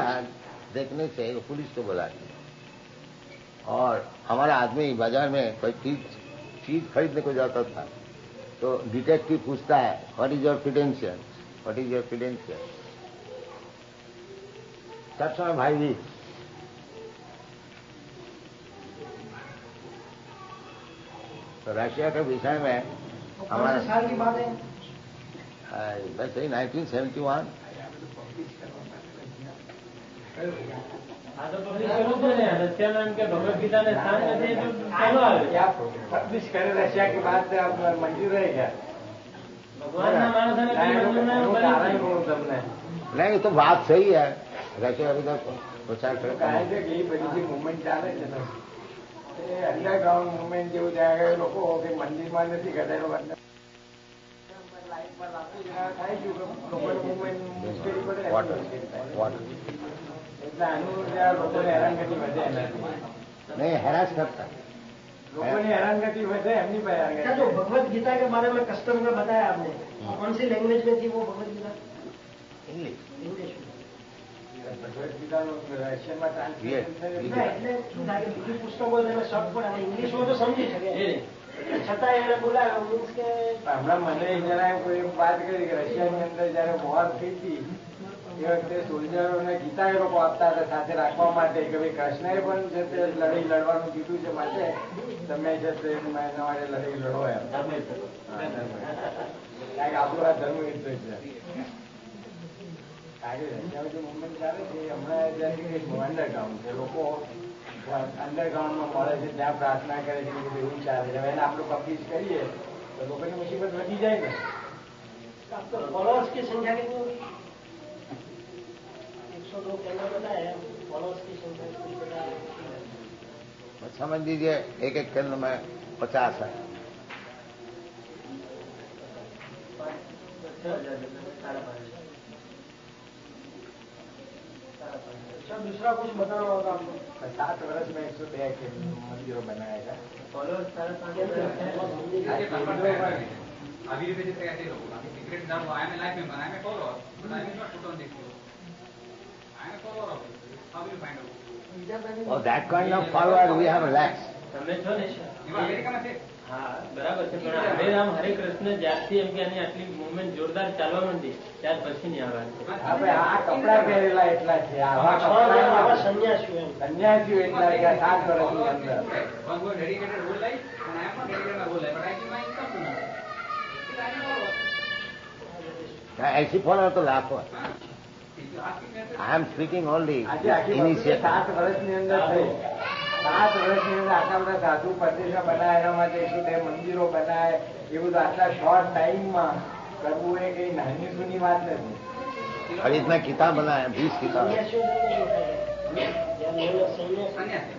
देखने से वो पुलिस को बुला के, और हमारा आदमी बाजार में कोई चीज खरीदने को जाता था तो डिटेक्टिव पूछता है what is your credential, what is your credential. सब समय भाई भी तो रशिया के विषय में हमारा
साल की बात है
वैसे ही 1971।
हाँ तो रशिया में उनके भगवत गीता ने स्थान में थे तो चलो
क्या पब्लिश करे रशिया की बात है, आप मंजूर है क्या?
भगवान ना मानस
नहीं, तो बात सही है। रशिया अभी तक
પ્રચાર કરે
કારણ છે કે એ બધી જે મુવમેન્ટ ચાલે છે ને એ અંડરગ્રાઉન્ડ મુવમેન્ટ જેવું ત્યાં આગળ લોકો કે મંદિરમાં નથી કરતા એ લોકો લાઈફમાં લાગતું થાય છે કે લોકોને મુવમેન્ટ મુશ્કેલી પડે એટલે આનું ત્યાં લોકોને હેરાનગતિ વધે એનાથી
નહીં હેરાસ કરતા
लोगों ने हैरानगति वैसे एमनी पे
क्या जो भगवत गीता के बारे में कस्टम में बताया आपने कौन सी लैंग्वेज में थी वो भगवत गीता
ઇંગ્લિશ
इंग्लिश में
भगवत गीता रशियन में ट्रांसलेशन
ના એટલે શું થાય કે બીજું પુસ્તકો એને શોર્ટ પડે હવે ઇંગ્લિશમાં તો સમજી શકે છતાં એને બોલાવ્યો મીન્સ કે
હમણાં મને જરા કોઈ વાત કરી કે રશિયાની અંદર જયારે વોર થઈ હતી એ વખતે સોલ્જરોને ગીતા એ લોકો આપતા હતા સાથે રાખવા માટે કે ભાઈ કૃષ્ણએ પણ છે તે લડાઈ લડવાનું કીધું છે માટે તમે છે તે એના માટે લડાઈ લડો એમ કારણ કે આપણું આ ધર્મ યુદ્ધ છે કારણ કે મુવમેન્ટ ચાલે છે હમણાં જ્યાંથી અંડરગ્રાઉન્ડ છે લોકો અંડરગ્રાઉન્ડમાં મળે છે ત્યાં પ્રાર્થના કરે છે કે એવું ચાલે છે એને આપણે પબ્લિશ કરીએ તો લોકોની મુસીબત વધી જાય ને
फॉलोअर्स की संख्या कितनी होगी 102 केंद्र बताया फॉलोअर्स की संख्या कितनी बताया
समझ लीजिए एक एक केंद्र में 50 है
अच्छा दूसरा कुछ बताना होगा आपको
7 वर्ष में 102 मंदिरों बनाया था
फॉलोअर्स
अभी भी जैसे ऐसे लोग अभी सीक्रेट ना वो I am life member I am follower but I am not put on this I am follower of how will find out
और that kind of follower we have lacks
તમે છો ને
એમાં અમેરિકામાં છે
હા બરાબર છે પણ હરે રામ હરે કૃષ્ણ જ્યારથી એમ કે આની આટલી મુવમેન્ટ જોરદાર ચાલવા માંડી ત્યાર પછી ની આ વાત છે
આપણે આ કપડા પહેરેલા એટલા છે આવા
આવા
કપડા
સન્યાસીઓ એમ
સન્યાસીઓ એટલા છે 7 વર્ષની અંદર
one who dedicated whole life and I am not dedicated my whole life but I give my income to them still I am follower
ऐसी फॉलोअर तो लाखों है
if you ask me
I am speaking only
આજે આખી વસ્તુ
इनिशिएटिव
7 વર્ષની અંદર થઈ 7 વર્ષની અંદર આટલા બધા સાધુ પ્રતિષ્ઠા બનાય એના માટે 102 મંદિરો બનાય એવું તો આટલા શોર્ટ ટાઈમમાં કરવું એ કઈ નાની સૂની વાત નથી
और इतना किताब बनाए 20 किताब
સન્યાસીઓ
સન્યાસી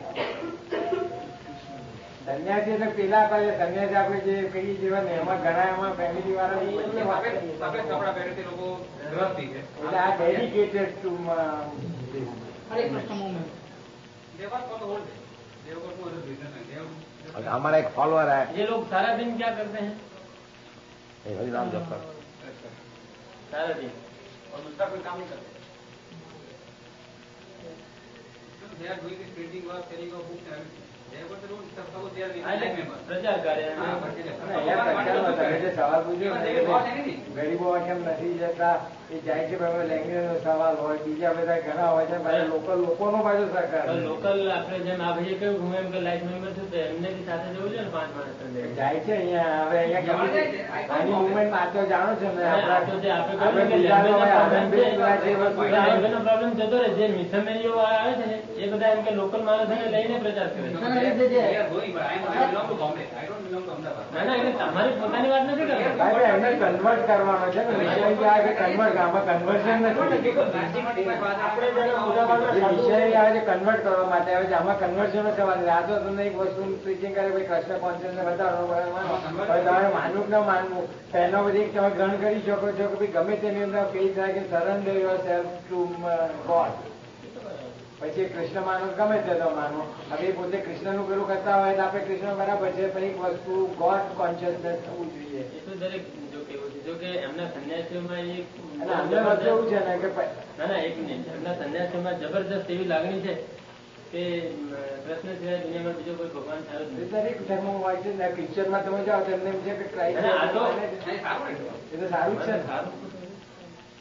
સન્યાસી એટલે પેલા પાસે સન્યાસી આપણે જે કહીએ જેવા ને એમાં ઘણા એમાં ફેમિલી વાળા
સફેદ કપડા પહેરે તે લોકો ગૃહસ્થી છે
એટલે આ dedicated two
Hare Krishna movement
they work for the whole day they work for the business and they have
और हमारा एक फॉलोअर है
ये लोग सारा दिन क्या करते हैं
ये हरिनाम जप कर
सारा दिन
और दूसरा कोई काम नहीं करते they are doing this printing work selling of books and everything they have got their own stuff suppose they are life members
પ્રચાર કાર્ય
હા but they
જે સવાલ પૂછ્યો ને કે ભાઈ ગરીબો કેમ નથી જતા એ જાય છે લેંગ્વેજ નો સવાલ હોય બીજા બધા ઘણા હોય છે લોકોનો બાજુ સરકાર
લોકલ આપણે જેમ આ ભાઈએ કહ્યું હું એમ કે લાઈફ મેમ્બર છું તો એમને બી સાથે જવું છે ને 5 માણસ
જાય છે અહીંયા હવે અહીંયા આની મુવમેન્ટ આ તો જાણો છો ને આપણે બીજાનો હોય આનંદભાઈ જે વસ્તુ
પ્રોબ્લેમ જતો રહે જે મિશનરીઓ આવે છે ને એ બધા એમ કે લોકલ માણસોને લઈને પ્રચાર કરે છે
they are going but I belong to Bombay I don't belong to Ahmedabad
ના ના એટલે તમારી પોતાની વાત નથી કરતા
ભાઈ એમને કન્વર્ટ કરવાનો છે ને વિષય આ કે કન્વર્ટ આમાં કન્વર્ઝન નથી
આપણે જેના મોટાભાગના
જે
સાધુ
વિષય આવે છે કન્વર્ટ કરવા માટે આવે છે આમાં કન્વર્ઝન થવાનું આ તો તમને એક વસ્તુ સ્પીચિંગ કરે ભાઈ કૃષ્ણ કોન્શિયસને બતાવો હવે તમારે માનવું કે ન માનવું તેનો બધી એક તમે ગ્રહણ કરી શકો છો કે ભાઈ ગમે તેની અંદર કહી થાય કે surrender your self two God પછી કૃષ્ણ માનો ગમે તે તો માનો હવે એ પોતે કૃષ્ણનું પેલું કરતા હોય તો આપણે કૃષ્ણ બરાબર છે પણ એક વસ્તુ ગોડ કોન્શિયસનેસ થવું જોઈએ
એ તો દરેક જો કેવું છે જો કે એમના સંન્યાસીઓમાં એક
અને અંદર વસ્તુ એવું છે ને કે
ના ના એક મિનિટ એમના સંન્યાસીઓમાં જબરજસ્ત એવી લાગણી છે કે કૃષ્ણ સિવાય દુનિયામાં બીજો કોઈ ભગવાન થયો જ નથી
દરેક ધર્મ હોય છે ને ક્રિશ્ચનમાં તમે જાઓ તો એમને એમ છે કે ક્રાઇસ્ટ
ના, આ તો-
એ તો સારું જ છે ને.
સારું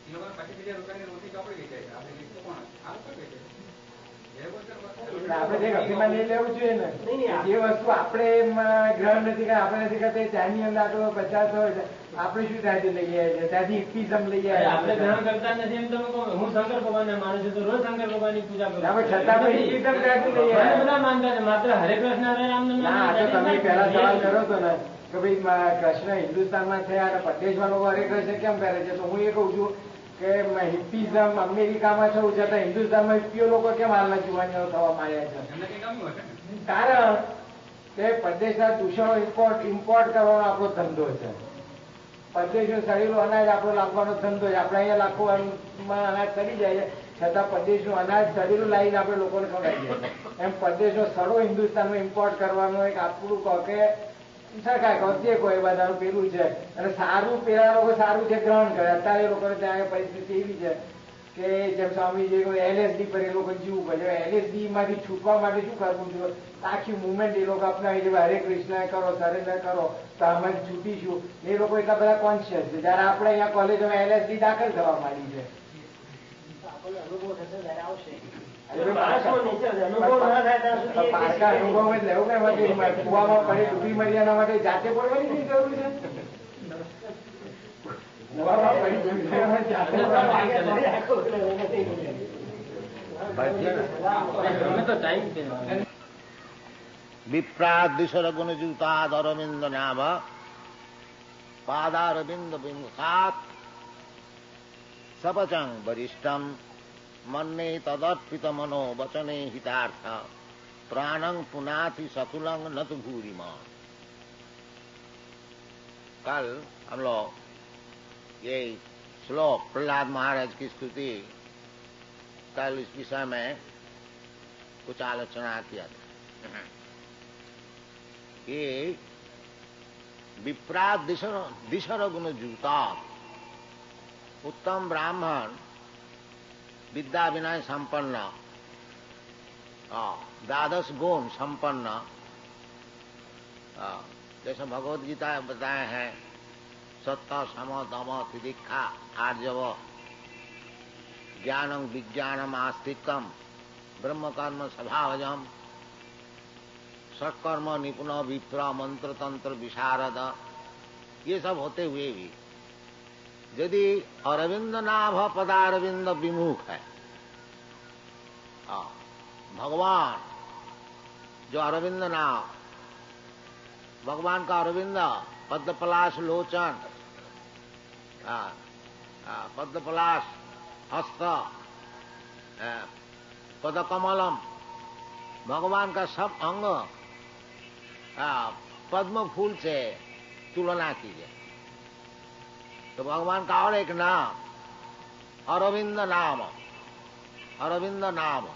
એ લોકો 25,000 રૂપિયાની રોટી ચોપડી ગઈ છે આપણે તો કોણ આવું કોઈ ગઈ છે
એટલે આપણે જે અભિમાન લઈ લેવું જોઈએ ને જે વસ્તુ આપણે ગ્રહણ નથી કરતા આપણે નથી કરતા એ ત્યાંની અંદર આટલો 50 હોય છે આપણે શું ત્યાંથી લઈ આવ્યા છે ત્યાંથી ઇક્વિઝમ લઈ
અરે આપણે
આવ્યા
ગ્રહણ કરતા નથી એમ તમે કહો હું શંકર ભગવાનને માનું છું તો રોજ શંકર ભગવાનની પૂજા કરું
આપણે છતાં પણ ઇક્વિઝમ ત્યાંથી લઈ
ઘણા
આવ્યા
બધા માનતા છે માત્ર હરે કૃષ્ણ હરે રામ
ના આ તો તમે પહેલા સવાલ કર્યો હતો ને કે ભાઈ કૃષ્ણ હિન્દુસ્તાનમાં થયા અને પ્રદેશમાં લોકો હરે કૃષ્ણ કેમ કરે છે તો હું એ કહું છું કે હિપ્પીઝમ અમેરિકામાં થયું છે તો હિન્દુસ્તાનમાં હિપ્પીઓ લોકો કેમ હાલના જુવાનીઓ થવા માંડ્યા છે?
એમને કઈ ગમ્યું હશે ને.
કારણ કે પરદેશના દૂષણો ઇમ્પોર્ટ કરવાનો આપણો ધંધો છે. પરદેશનું સડેલું અનાજ આપણો લાવવાનો ધંધો છે. આપણે અહીંયા લાખોમાં અનાજ સડી જાય છે, છતાં પરદેશનું અનાજ સડેલું લાવીને આપણે લોકોને ખવડાવીએ છીએ. એમ પરદેશનો સડો હિન્દુસ્તાનમાં ઇમ્પોર્ટ કરવાનો એક આપણું કહો કે સરકાર કહો જે કોઈ બધાનું પેલું છે. અને સારું પેલા લોકો સારું છે ગ્રહણ કરે. અત્યારે એ લોકોને ત્યાં પરિસ્થિતિ એવી છે કે જેમ સ્વામીજી LSD પર એ લોકો જીવવું પડે. LSD માંથી છૂટવા માટે શું કરવું જોઈએ? આખી મુવમેન્ટ એ લોકો અપનાવી છે. હરે કૃષ્ણ કરો, સરેન્ડર કરો તો આમાંથી છૂટીશું. એ લોકો એટલા બધા કોન્શિયસ છે. જયારે આપણે અહીંયા કોલેજોમાં LSD દાખલ થવા માંડી છે.
અનુભવ થશે ત્યારે આવશે.
પારકા અનુભવ જ લેવું ને કુવામાં પડે ડૂબી મરી એના માટે જાતે પડવાની કઈ જરૂર છે? કુવામાં પડી ડૂબી મરી જાતે
વિપ્રાદિશરગુણ જૂતાદ અરવિંદ નાભ પાદારવિંદ વિમુખાત સપચંગ વરિષ્ઠમ મન્ને તદર્પિત મનો વચने हितार्थ प्राणं पुनाति सकुलंग न तो भूरिमा। कल हम लोग ये श्लोक प्रहलाद महाराज की स्तुति कल इस विषय में कुछ आलोचना किया था। ये विप्रात दिशर गुण जूता उत्तम ब्राह्मण विद्या विनय संपन्न द्वादश गुण संपन्न जैसे भगवद गीता बताए हैं सत्य सम दम तितिक्षा आर्जव ज्ञानम विज्ञानम आस्तिकम ब्रह्म कर्म स्वभावजम सत्कर्म निपुण विप्र मंत्र तंत्र विशारद ये सब होते हुए भी यदि अरविंद नाभ पदारविंद विमुख है, भगवान जो अरविंद नाभ, भगवान का अरविंद पद्मपलाश लोचन, पद्मपलाश हस्त, पदकमलम, भगवान का सब अंग पद्म फूल से तुलना कीजिए तो भगवान का और एक नाम अरविंद नाम, अरविंद नाम,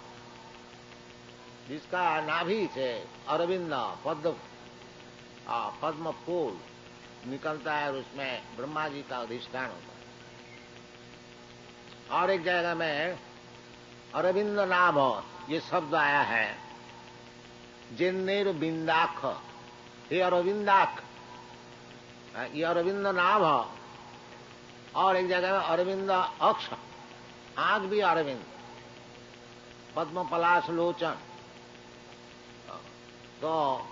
जिसका नाभि से अरविंद पद्म फूल निकलता है और उसमें ब्रह्मा जी का अधिष्ठान होता है। और एक जगह में अरविंद नाभ ये शब्द आया है जिन्नेर बिंदाख, ये अरविंदाख, ये अरविंद नाभ। और एक जगह में अरविंद अक्ष, आंख भी अरविंद, पद्म पलाश लोचन। तो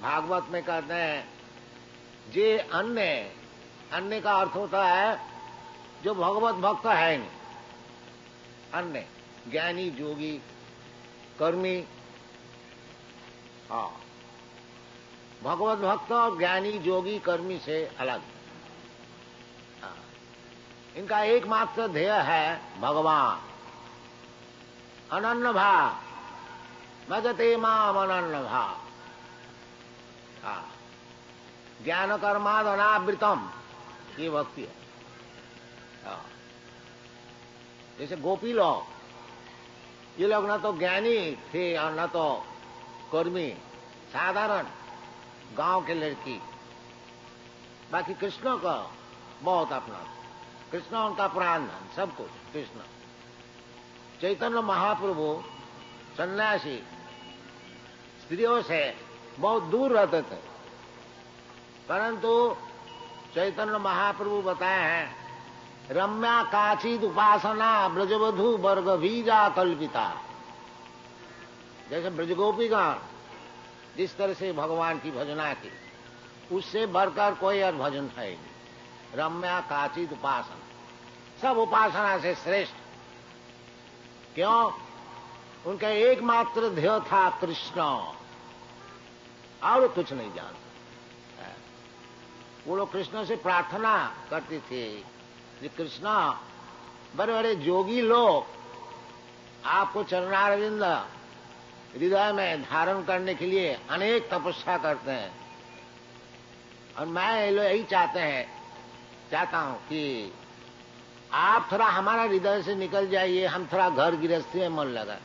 भागवत में कहते हैं जे अन्य, अन्य का अर्थ होता है जो भगवत भक्त है नहीं, अन्य ज्ञानी जोगी कर्मी। भगवत भक्त ज्ञानी जोगी कर्मी से अलग, इनका एकमात्र ध्येय है भगवान। अनन्य भाव, भजते माम अनन्य भाव, ज्ञान कर्माद अनावृतम, ये भक्ति है। जैसे गोपी लोग, ये लोग न तो ज्ञानी थे और न तो कर्मी, साधारण गांव के लड़की। बाकी कृष्ण का बहुत अपना, कृष्ण उनका प्राण धन, सब कुछ कृष्ण। चैतन्य महाप्रभु सन्यासी स्त्रियों से बहुत दूर रहते थे, परंतु चैतन्य महाप्रभु बताए हैं रम्या काचिद उपासना ब्रजवधु वर्ग बीजा कल्पिता। जैसे ब्रजगोपीगण जिस तरह से भगवान की भजना की, उससे बढ़कर कोई और भजन है नहीं। रम्या काचिद उपासना, सब उपासना से श्रेष्ठ। क्यों? उनका एकमात्र ध्येय था कृष्ण, और कुछ नहीं जानते। वो लोग कृष्ण से प्रार्थना करते थे ये कृष्णा बड़े बड़े जोगी लोग आपको चरणारविंद हृदय में धारण करने के लिए अनेक तपस्या करते हैं, और मैं यही चाहता हूं कि आप थोड़ा हमारा हृदय से निकल जाइए, हम थोड़ा घर गृहस्थी में मन लगा।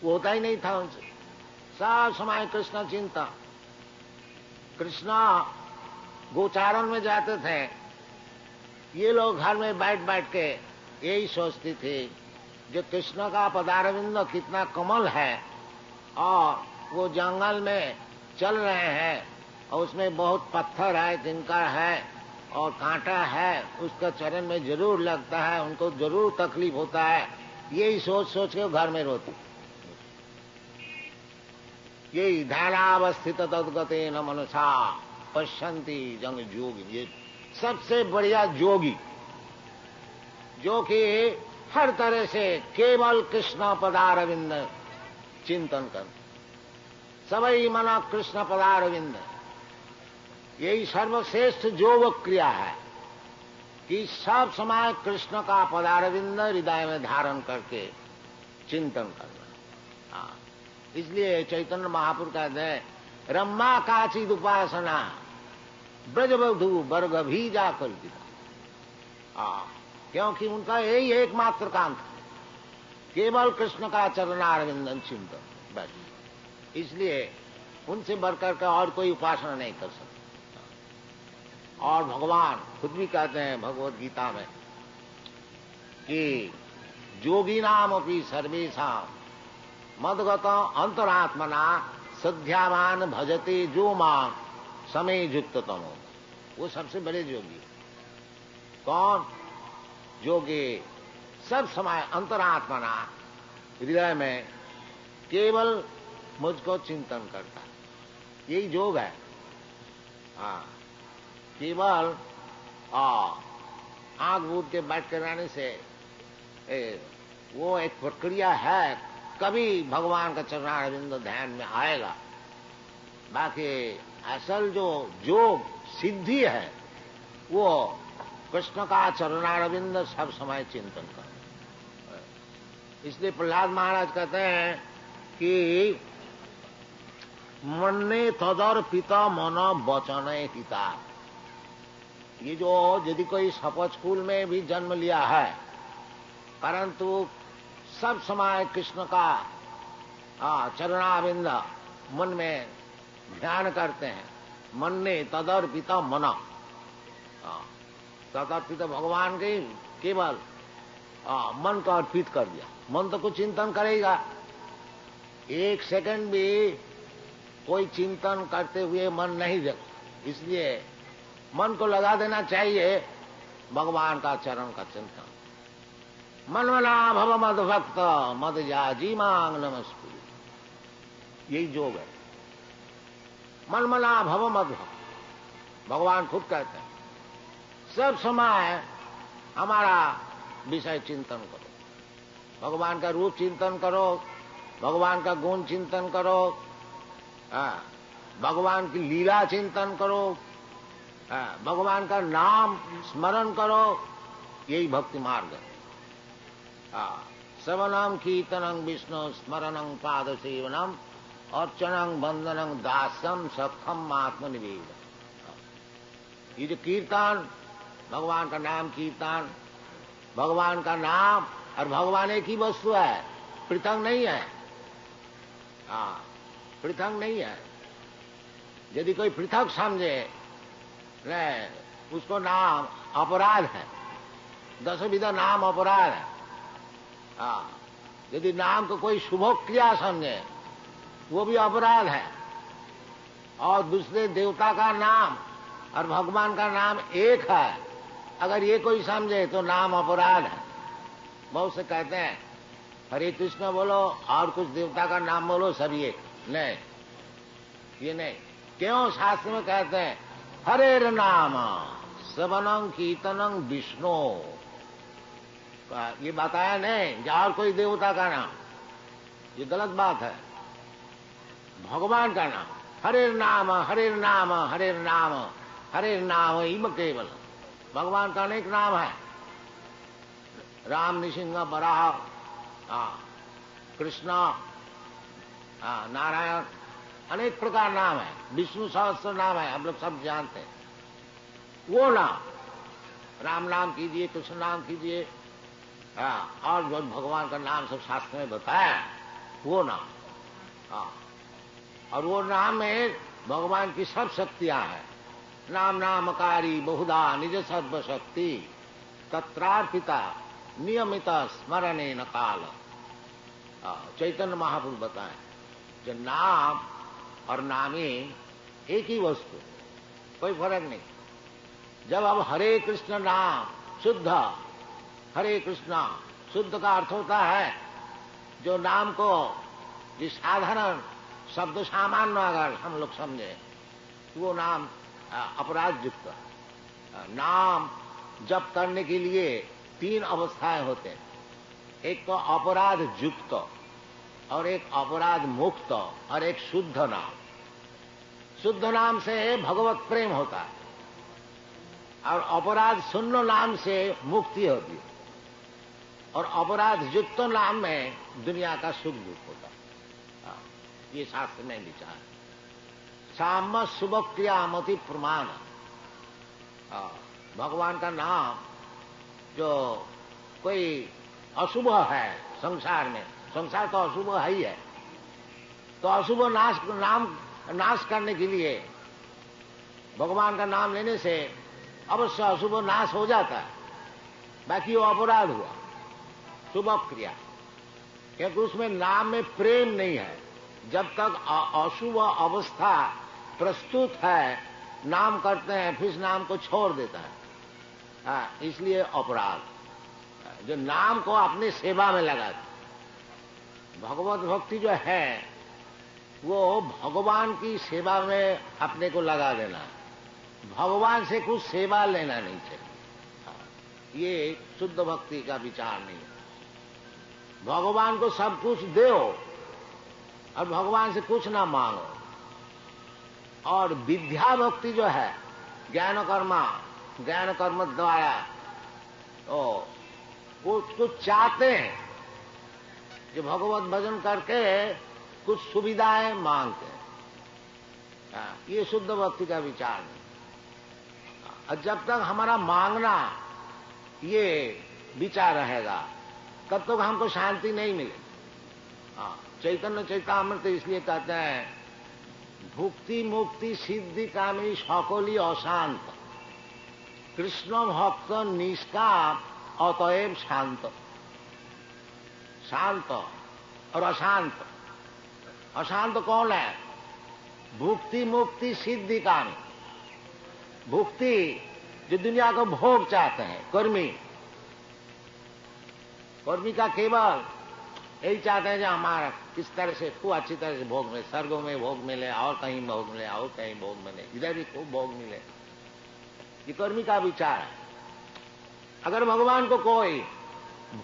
वो होता ही नहीं था उनसे, सब समय कृष्ण चिंता। कृष्णा गोचारण में जाते थे, ये लोग घर में बैठ बैठ के यही सोचती थी जो कृष्ण का पदारविंद कितना कमल है, और वो जंगल में चल रहे हैं और उसमें बहुत पत्थर है, कंकड़ है और कांटा है, उसका चरण में जरूर लगता है, उनको जरूर तकलीफ होता है। यही सोच सोच के घर में रोती। यही ध्यानावस्थित तद्गते न मनसा पश्यन्ति जंग जोगी, ये सबसे बढ़िया जोगी जो कि हर तरह से केवल कृष्ण पदारविंद चिंतन कर, सबई मना कृष्ण पदारविंद, यही सर्वश्रेष्ठ योग क्रिया है कि सब समय कृष्ण का पदारविंद हृदय में धारण करके चिंतन करना। इसलिए चैतन्य महापुरुष कहते हैं रम्मा काचिद उपासना ब्रजबधु वर्ग भी जाकर दिया, क्योंकि उनका यही एकमात्र काम था, केवल कृष्ण का चरणारविंदन चिंतन बस। इसलिए उनसे बढ़कर के और कोई उपासना नहीं कर सकता। और भगवान खुद भी कहते हैं भगवत गीता में कि जोगी नाम अपनी सर्वेशा मदगत अंतरात्मना सध्यावान भजते जो मां समय युक्ततमो, वो सबसे बड़े जोगी। कौन? जोगी सब समय अंतरात्मना हृदय में केवल मुझको चिंतन करता है, यही योग है। केवल आंख बूंद के बैठ कर रहने से वो एक प्रक्रिया है, कभी भगवान का चरणारविंद ध्यान में आएगा। बाकी असल जो योग सिद्धि है वो कृष्ण का चरणारविंद सब समय चिंतन कर। इसलिए प्रहलाद महाराज कहते हैं कि मन्ने तदर्पिता मन वचन हिता। ये जो यदि कोई सपच स्कूल में भी जन्म लिया है परंतु सब समय कृष्ण का चरणारविंद मन में ध्यान करते हैं, मन ने तदर्पिता मना, तदर्पित भगवान के केवल मन को अर्पित कर दिया। मन तो कुछ चिंतन करेगा, एक सेकंड भी कोई चिंतन करते हुए मन नहीं जगता। इसलिए मन को लगा देना चाहिए भगवान का चरण का चिंतन। मनमना भव मद भक्त मद जाजी मांग नमस्कुरु, यही योग है। मनमना भव मद भक्त, भगवान खुद कहते हैं सब समय हमारा विषय चिंतन करो, भगवान का रूप चिंतन करो, भगवान का गुण चिंतन करो, भगवान की लीला चिंतन करो, भगवान का नाम स्मरण करो, यही भक्ति मार्ग है। श्रवणं कीर्तनं विष्णु स्मरणं पाद सेवनम अर्चनं वंदनं दास्यम सखम आत्मनिवेदन। ये जो कीर्तन, भगवान का नाम कीर्तन, भगवान का नाम और भगवान एक ही वस्तु है, पृथक नहीं है। पृथक नहीं है। यदि कोई पृथक समझे उसको नाम अपराध है, 10 विधा नाम अपराध है। यदि नाम को कोई शुभ क्रिया समझे वो भी अपराध है। और दूसरे देवता का नाम और भगवान का नाम एक है, अगर ये कोई समझे तो नाम अपराध है। बहुत से कहते हैं हरे कृष्ण बोलो और कुछ देवता का नाम बोलो, सब ये नहीं, ये नहीं। क्यों? शास्त्र में कहते हैं हरेर नाम श्रवणं कीर्तनं विष्णु, ये बताया नहीं और कोई देवता का नाम, ये गलत बात है। भगवान का नाम हरेर नाम हरेर नाम हरेर नाम हरेर नाम इम केवल, भगवान का अनेक नाम है। राम, नृसिंह, वराह, कृष्ण, नारायण, अनेक प्रकार नाम है। विष्णु सहस्त्र नाम है, हम लोग सब जानते हैं। वो नाम, राम नाम कीजिए, कृष्ण नाम कीजिए, और जो भगवान का नाम सब शास्त्र में बताया, वो नाम। और वो नाम में भगवान की सब शक्तियां हैं। नाम नामकारी बहुधा निज सर्वशक्ति तत्रार्पिता नियमित स्मरणे न काल। चैतन्य महापुरुष बताएं, जो नाम और नामी एक ही वस्तु, कोई फर्क नहीं। जब अब हरे कृष्ण नाम शुद्ध, हरे कृष्ण शुद्ध का अर्थ होता है जो नाम को जिस साधारण शब्द सामान्य अगर हम लोग समझे तो वो नाम अपराध युक्त। नाम जप करने के लिए 3 अवस्थाएं होते हैं। एक तो अपराध युक्त, और एक अपराध मुक्त, और एक शुद्ध नाम। शुद्ध नाम से भगवत प्रेम होता है, और अपराध शून्य नाम से मुक्ति होती है, और अपराध युक्त नाम में दुनिया का सुख दुख होता है। ये शास्त्र में विचार। साम शुभ क्रियामति प्रमाण। भगवान का नाम जो कोई अशुभ है संसार में, संसार तो अशुभ है ही है, तो अशुभ नाश करने के लिए भगवान का नाम लेने से अवश्य अशुभ नाश हो जाता है। बाकी वो अपराध हुआ शुभ क्रिया, क्योंकि उसमें नाम में प्रेम नहीं है। जब तक अशुभ अवस्था प्रस्तुत है, नाम करते हैं, फिर नाम को छोड़ देता है। इसलिए अपराध। जो नाम को अपनी सेवा में लगा दे, भगवत भक्ति जो है वो भगवान की सेवा में अपने को लगा देना है, भगवान से कुछ सेवा लेना नहीं चाहिए। ये शुद्ध भक्ति का विचार नहीं है। भगवान को सब कुछ दो और भगवान से कुछ ना मांगो। और विद्या भक्ति जो है, ज्ञान कर्म द्वारा वो कुछ चाहते हैं, जो भगवत भजन करके कुछ सुविधाएं मांगते हैं। ये शुद्ध भक्ति का विचार नहीं। और जब तक हमारा मांगना ये विचार रहेगा, तब तक हमको शांति नहीं मिलेगी। चैतन्य चैतामृत इसलिए कहते हैं, भुक्ति मुक्ति सिद्धि कामी सकली अशांत, कृष्ण भक्त निष्काम अतएव शांत। शांत और अशांत। अशांत कौन है? भुक्ति मुक्ति सिद्धि कामी। भुक्ति जो दुनिया को भोग चाहते हैं, कर्मी का केवल यही चाहते हैं जो हमारा किस तरह से खूब अच्छी तरह से भोग मिले, स्वर्गों में भोग मिले, और कहीं भोग मिले, और कहीं भोग मिले, इधर भी खूब भोग मिले। ये कर्मी का विचार है। अगर भगवान को कोई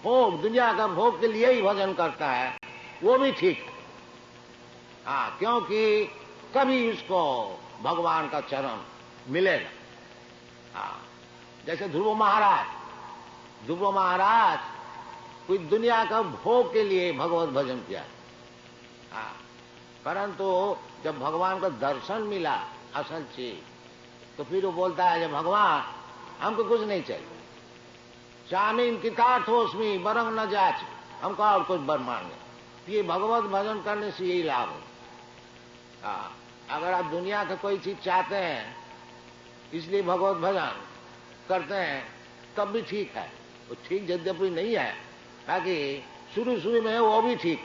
भोग, दुनिया का भोग के लिए ही भजन करता है, वो भी ठीक। क्योंकि कभी उसको भगवान का चरण मिलेगा। जैसे ध्रुव महाराज कोई दुनिया का भोग के लिए भगवत भजन किया, परंतु जब भगवान का दर्शन मिला असल चीज, तो फिर वो बोलता है, जब भगवान हमको कुछ नहीं चाहिए, चामीन कितार्थोस्मी बरंग न जाच, हमको और कुछ बर मांगे। ये भगवत भजन करने से यही लाभ है। अगर आप दुनिया का कोई चीज चाहते हैं इसलिए भगवत भजन करते हैं, तब भी ठीक है। वो ठीक यद्यपि नहीं है, बाकी शुरू में वो भी ठीक।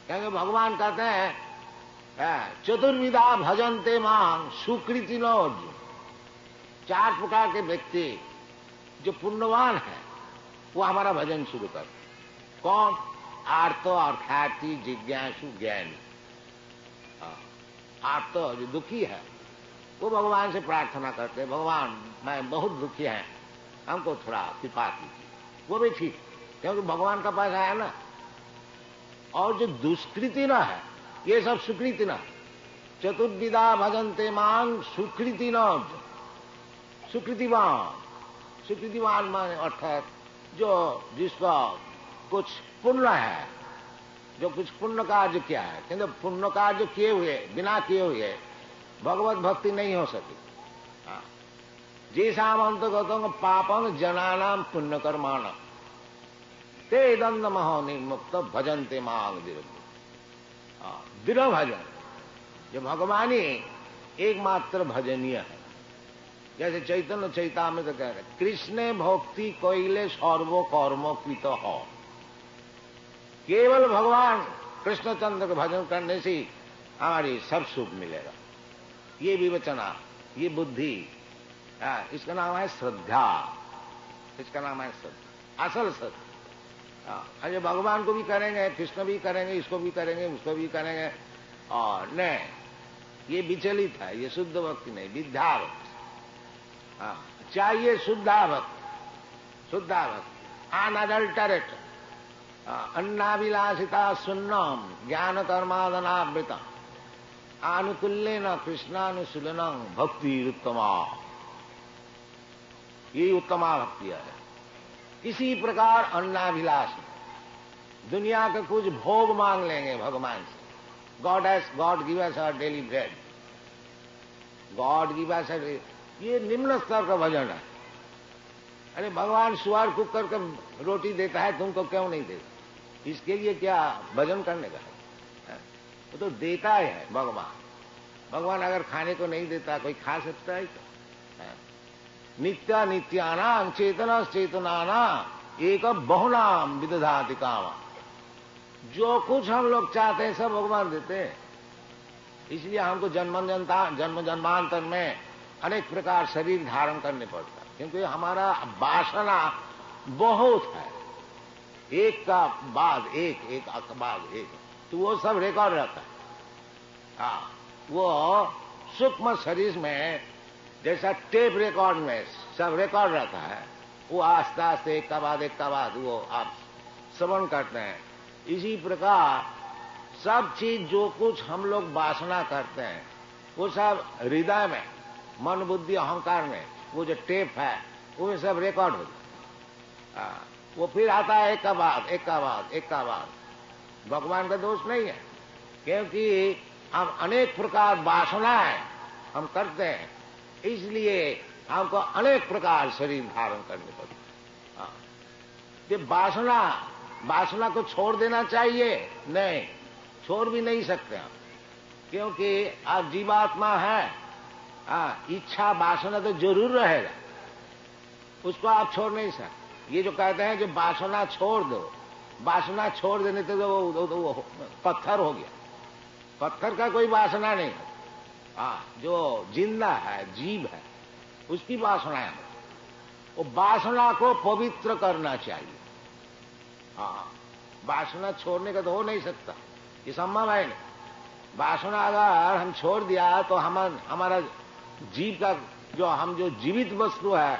क्योंकि भगवान कहते हैं, चतुर्विधा भजनते मां सुकृति नो। 4 प्रकार के व्यक्ति जो पुण्यवान है वो हमारा भजन शुरू करते। कौन? आर्त, अर्थार्थी, जिज्ञासु, ज्ञानी। आर्त जो दुखी है वो भगवान से प्रार्थना करते हैं, भगवान मैं बहुत दुखी है, हमको थोड़ा कृपा कीजिए। वो भी ठीक, क्योंकि भगवान का पास आया ना। और जो दुष्कृति न है, ये सब सुकृति न। चतुर्विधा भजनते मां सुकृति न। सुकृतिवान माने अर्थात जो जिसका कुछ पुण्य है, जो कुछ पुण्य कार्य किया है, किंतु पुण्य कार्य किए हुए बिना किए हुए भगवत भक्ति नहीं हो सकी। जैसाम अंतगतों पापं जनानाम पुण्य कर्माण ते दंड महोनि मुक्त भजनते मांग दृढ़ भजन, जो भगवान ही एकमात्र भजनीय है। जैसे चैतन्य चैतामृत तो कह रहे कृष्ण भक्ति कोइले सर्वो कर्मो कृत हो। केवल भगवान कृष्णचंद्र के भजन करने से हमारी सब सुख मिलेगा। ये विवेचना, ये बुद्धि, इसका नाम है श्रद्धा, इसका नाम है श्रद्धा, असल श्रद्धा। अरे भगवान को भी करेंगे, कृष्ण भी करेंगे, इसको भी करेंगे, उसको भी करेंगे, और नहीं, ये विचलित है, ये शुद्ध भक्ति नहीं, विद्या भक्ति। चाहिए शुद्धा भक्ति, शुद्धा भक्ति अनअडल्टरेट, अन्नाभिलाषिता सुन्नम ज्ञान कर्मादनावृतम आनुकूल्येन कृष्णानुशीलनम भक्ति उत्तमा। ये उत्तमा भक्ति है। किसी प्रकार अन्नाभिलाषी, दुनिया का कुछ भोग मांग लेंगे भगवान से। God give us our daily bread, God give us, ये निम्न स्तर का भजन है। अरे भगवान सुअर कुक करके रोटी देता है, तुमको क्यों नहीं देता? इसके लिए क्या भजन करने का है? वो तो देता है भगवान। भगवान अगर खाने को नहीं देता, कोई खा सकता है क्या? नित्या नित्यानाम चेतना चेतनाना एक बहुनाम विदधाति कामा। जो कुछ हम लोग चाहते हैं सब भगवान देते हैं। इसलिए हमको जन्म जन्मांतर में अनेक प्रकार शरीर धारण करने पड़ता है, क्योंकि हमारा वासना बहुत है, एक का बाद एक, एक का बाद एक, तो वो सब रिकॉर्ड रहता है। वो सूक्ष्म शरीर में जैसा टेप रिकॉर्ड में सब रिकॉर्ड रहता है, वो आस्ते आस्ते एक का बाद वो आप श्रवण करते हैं। इसी प्रकार सब चीज जो कुछ हम लोग वासना करते हैं वो सब हृदय में, मन बुद्धि अहंकार में, वो जो टेप है वो सब रिकॉर्ड हो जाता। वो फिर आता है एक का बाद। भगवान का दोष नहीं है, क्योंकि हम अनेक प्रकार वासनाएं हम करते हैं, इसलिए हमको अनेक प्रकार शरीर धारण करने पड़ते। ये वासना को छोड़ देना चाहिए? नहीं, छोड़ भी नहीं सकते हम, क्योंकि आप जीवात्मा है। इच्छा वासना तो जरूर रहेगा, उसको आप छोड़ नहीं सकते। ये जो कहते हैं जो वासना छोड़ दो, वासना छोड़ देने तो वो पत्थर हो गया। पत्थर का कोई वासना नहीं है। जो जिंदा है, जीव है, उसकी वासना है। वो वासना को पवित्र करना चाहिए। वासना छोड़ने का तो हो नहीं सकता, ये संभव है नहीं। वासना अगर हम छोड़ दिया तो हमारा जीव का जो जीवित वस्तु है,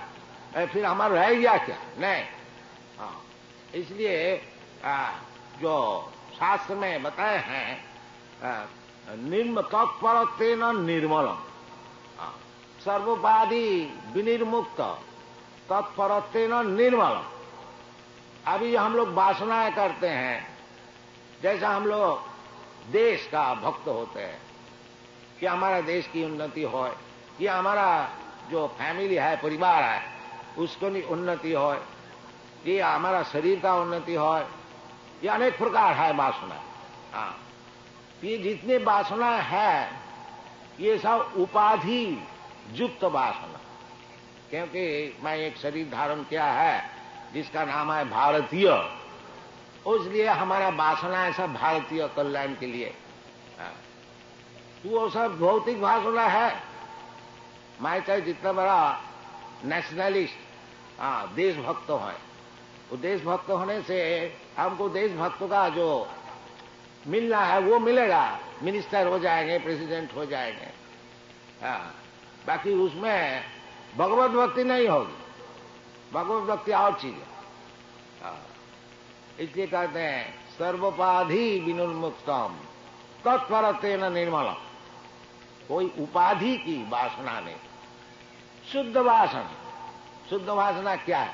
फिर हमारा रह गया क्या? नहीं। इसलिए जो शास्त्र में बताए हैं, निर्म तत्परतेन निर्मलम, सर्वोपाधि विनिर्मुक्त तत्परतेन निर्मलम। अभी हम लोग वासनाएं करते हैं, जैसा हम लोग देश का भक्त होते हैं कि हमारा देश की उन्नति हो, ये हमारा जो फैमिली है, परिवार है, उसको भी उन्नति हो, ये हमारा शरीर का उन्नति हो, ये अनेक प्रकार है वासना। ये जितने वासना है ये सब उपाधि युक्त वासना, क्योंकि मैं एक शरीर धारण किया है जिसका नाम है भारतीय, इसलिए हमारा वासना है सब भारतीय कल्याण के लिए। तो वो सब भौतिक वासना है। मैं चाहे जितना बड़ा नेशनलिस्ट देशभक्त है, वो देशभक्त होने से हमको देशभक्त का जो मिलना है वो मिलेगा, मिनिस्टर हो जाएंगे, प्रेसिडेंट हो जाएंगे। बाकी उसमें भगवत भक्ति नहीं होगी, भगवत भक्ति और चीज है। इसलिए कहते हैं सर्वोपाधि विनुन्मुक्तम तत्परतेन निर्मलम। कोई उपाधि की वासना नहीं, शुद्ध वासना। शुद्ध वासना क्या है?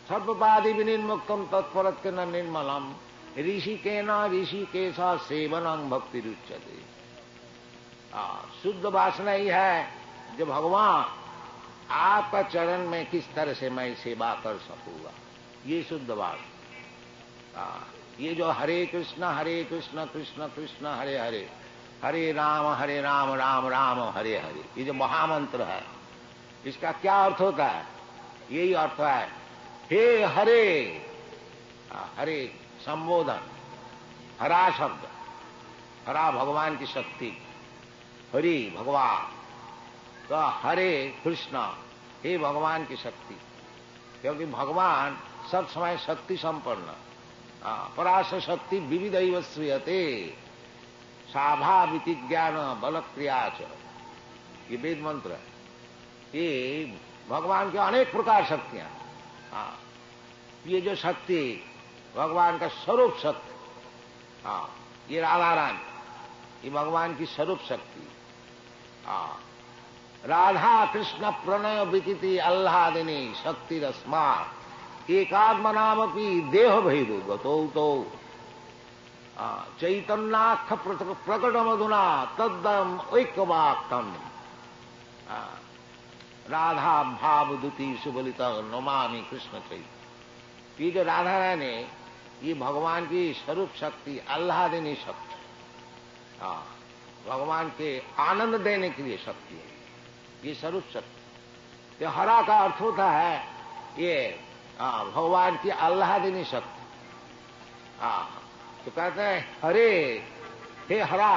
सर्वपादि विनिर्मुक्तम तत्परत्य न निर्मलम ऋषिकेन ऋषिकेश सेवनम भक्ति रुच्यते। शुद्ध वासना ही है जो भगवान आपका चरण में किस तरह से मैं सेवा कर सकूंगा, ये शुद्ध वासना। ये जो हरे कृष्ण कृष्ण कृष्ण हरे हरे, हरे राम राम राम हरे हरे, ये जो महामंत्र है, इसका क्या अर्थ होता है? यही अर्थ है, हे हरे। हरे संबोधन, हरा शब्द, हरा भगवान की शक्ति, हरि भगवान, तो हरे कृष्ण, हे भगवान की शक्ति, क्योंकि भगवान सब समय शक्ति संपन्न, पराश शक्ति विविध श्रूयते साभा विज्ञान बल क्रियाच, ये वेद मंत्र है। ये भगवान के अनेक प्रकार शक्तियां, ये जो शक्ति भगवान का स्वरूप शक्ति, ये राधा रानी, ये भगवान की स्वरूप शक्ति। राधा कृष्ण प्रणय विदिति आह्लादिनी शक्ति रस्मा एकात्म नाम की देह भेदो गतो तो चैतन्याख प्रकट मधुना तद्दम ऐक्यवाक्तम राधा भाव दुति सुबलित नमामि कृष्ण चैतन्य। ये जो राधा रानी, ये भगवान की स्वरूप शक्ति, आह्लादिनी शक्ति, भगवान के आनंद देने के लिए शक्ति है, ये स्वरूप शक्ति। तो हरा का अर्थ होता है ये भगवान की आह्लादिनी शक्ति। तो कहते हैं हरे, हे हरा,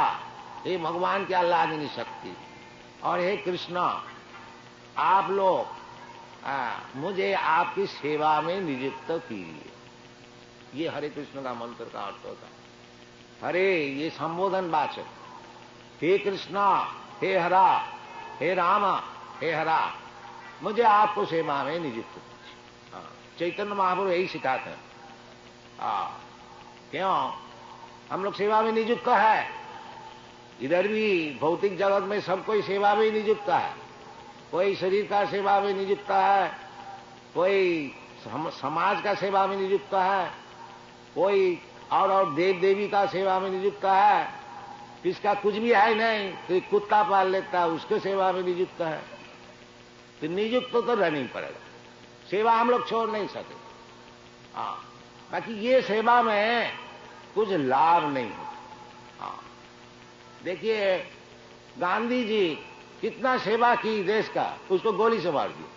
हे भगवान की आह्लादिनी शक्ति, और हे कृष्ण, आप लोग मुझे आपकी सेवा में नियुक्त कीजिए। ये हरे कृष्ण का मंत्र का अर्थ होता है। हरे ये संबोधन वाचक, हे कृष्णा, हे हरा, हे राम, हे हरा, मुझे आपको सेवा में नियुक्त कीजिए। चैतन्य महाप्रभु यही सिखाते हैं। क्यों हम लोग सेवा में नियुक्त है? इधर भी भौतिक जगत में सब कोई सेवा में नियुक्त है। कोई शरीर का सेवा में नियुक्त है, कोई समाज का सेवा में नियुक्त है, कोई और देव देवी का सेवा में नियुक्त है। किसका कुछ भी है नहीं, कोई कुत्ता पाल लेता है, उसके सेवा में नियुक्त है। तो नियुक्त तो रहना ही पड़ेगा, सेवा हम लोग छोड़ नहीं सके। बाकी ये सेवा में कुछ लाभ नहीं होता। देखिए गांधी जी कितना सेवा की देश का, उसको गोली से मार दिया,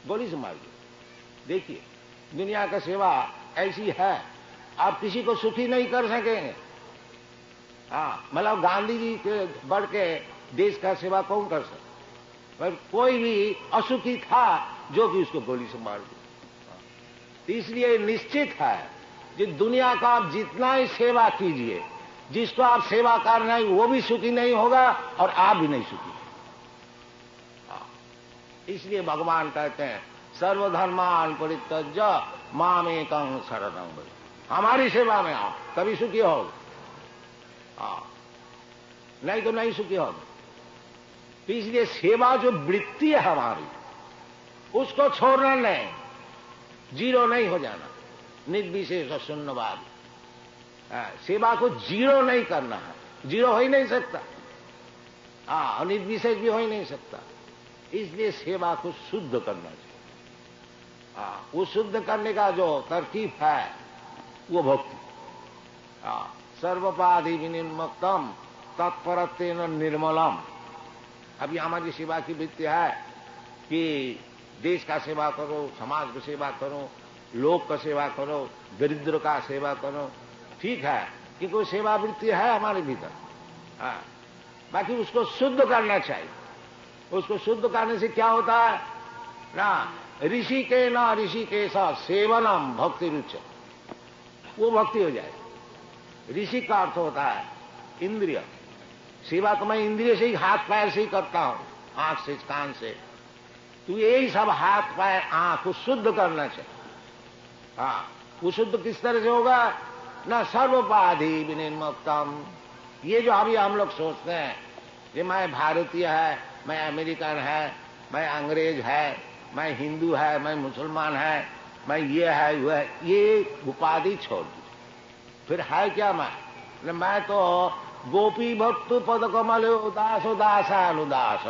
गोली से मार दिया। देखिए दुनिया का सेवा ऐसी है, आप किसी को सुखी नहीं कर सकेंगे। मतलब गांधी जी के बढ़ के देश का सेवा कौन कर सकता? पर कोई भी असुखी था जो कि उसको गोली से मार दिया। इसलिए निश्चित है कि दुनिया का आप जितना ही सेवा कीजिए, जिसको आप सेवा कर रहे हैं वो भी सुखी नहीं होगा और आप भी नहीं सुखी। इसलिए भगवान कहते हैं सर्वधर्मान परित्यज्य मामेकं शरणं व्रज, हमारी सेवा में आओ तभी सुखी होगे, नहीं तो नहीं सुखी होगे। तो इसलिए सेवा जो वृत्ति है हमारी, उसको छोड़ना नहीं, जीरो नहीं हो जाना। निर्विशेष शून्यवाद, सेवा को जीरो नहीं करना है, जीरो हो ही नहीं सकता, और निर्विशेष भी हो ही नहीं सकता। इसलिए सेवा को शुद्ध करना चाहिए। वो शुद्ध करने का जो तरकीब है वो भक्ति। सर्वपाधि विनिर्मुक्तम तत्परत्वेन निर्मलम। अभी हमारी सेवा की वृत्ति है कि देश का सेवा करो, समाज की सेवा करो, लोक का सेवा करो, दरिद्र का सेवा करो, ठीक है कि कोई सेवा वृत्ति है हमारे भीतर। बाकी उसको शुद्ध करना चाहिए। उसको शुद्ध करने से क्या होता है ना, ऋषि के ना ऋषि के साथ सेवनम भक्ति रुच, वो भक्ति हो जाए। ऋषि का अर्थ होता है इंद्रिय सेवा, तो मैं इंद्रिय से ही हाथ पैर से ही करता हूं, आंख से कान से, तो यही सब हाथ पैर आंख को शुद्ध करना चाहिए। वो शुद्ध किस तरह से होगा ना, सर्वपाधि विनिर्मुक्तम। ये जो अभी हम लोग सोचते हैं कि मैं भारतीय है, मैं अमेरिकन है, मैं अंग्रेज है, मैं हिंदू है, मैं मुसलमान है, मैं ये है वो है, ये उपाधि छोड़ दी। फिर है क्या मैं तो गोपी भक्त पद कमल उदास उदास अनुदास।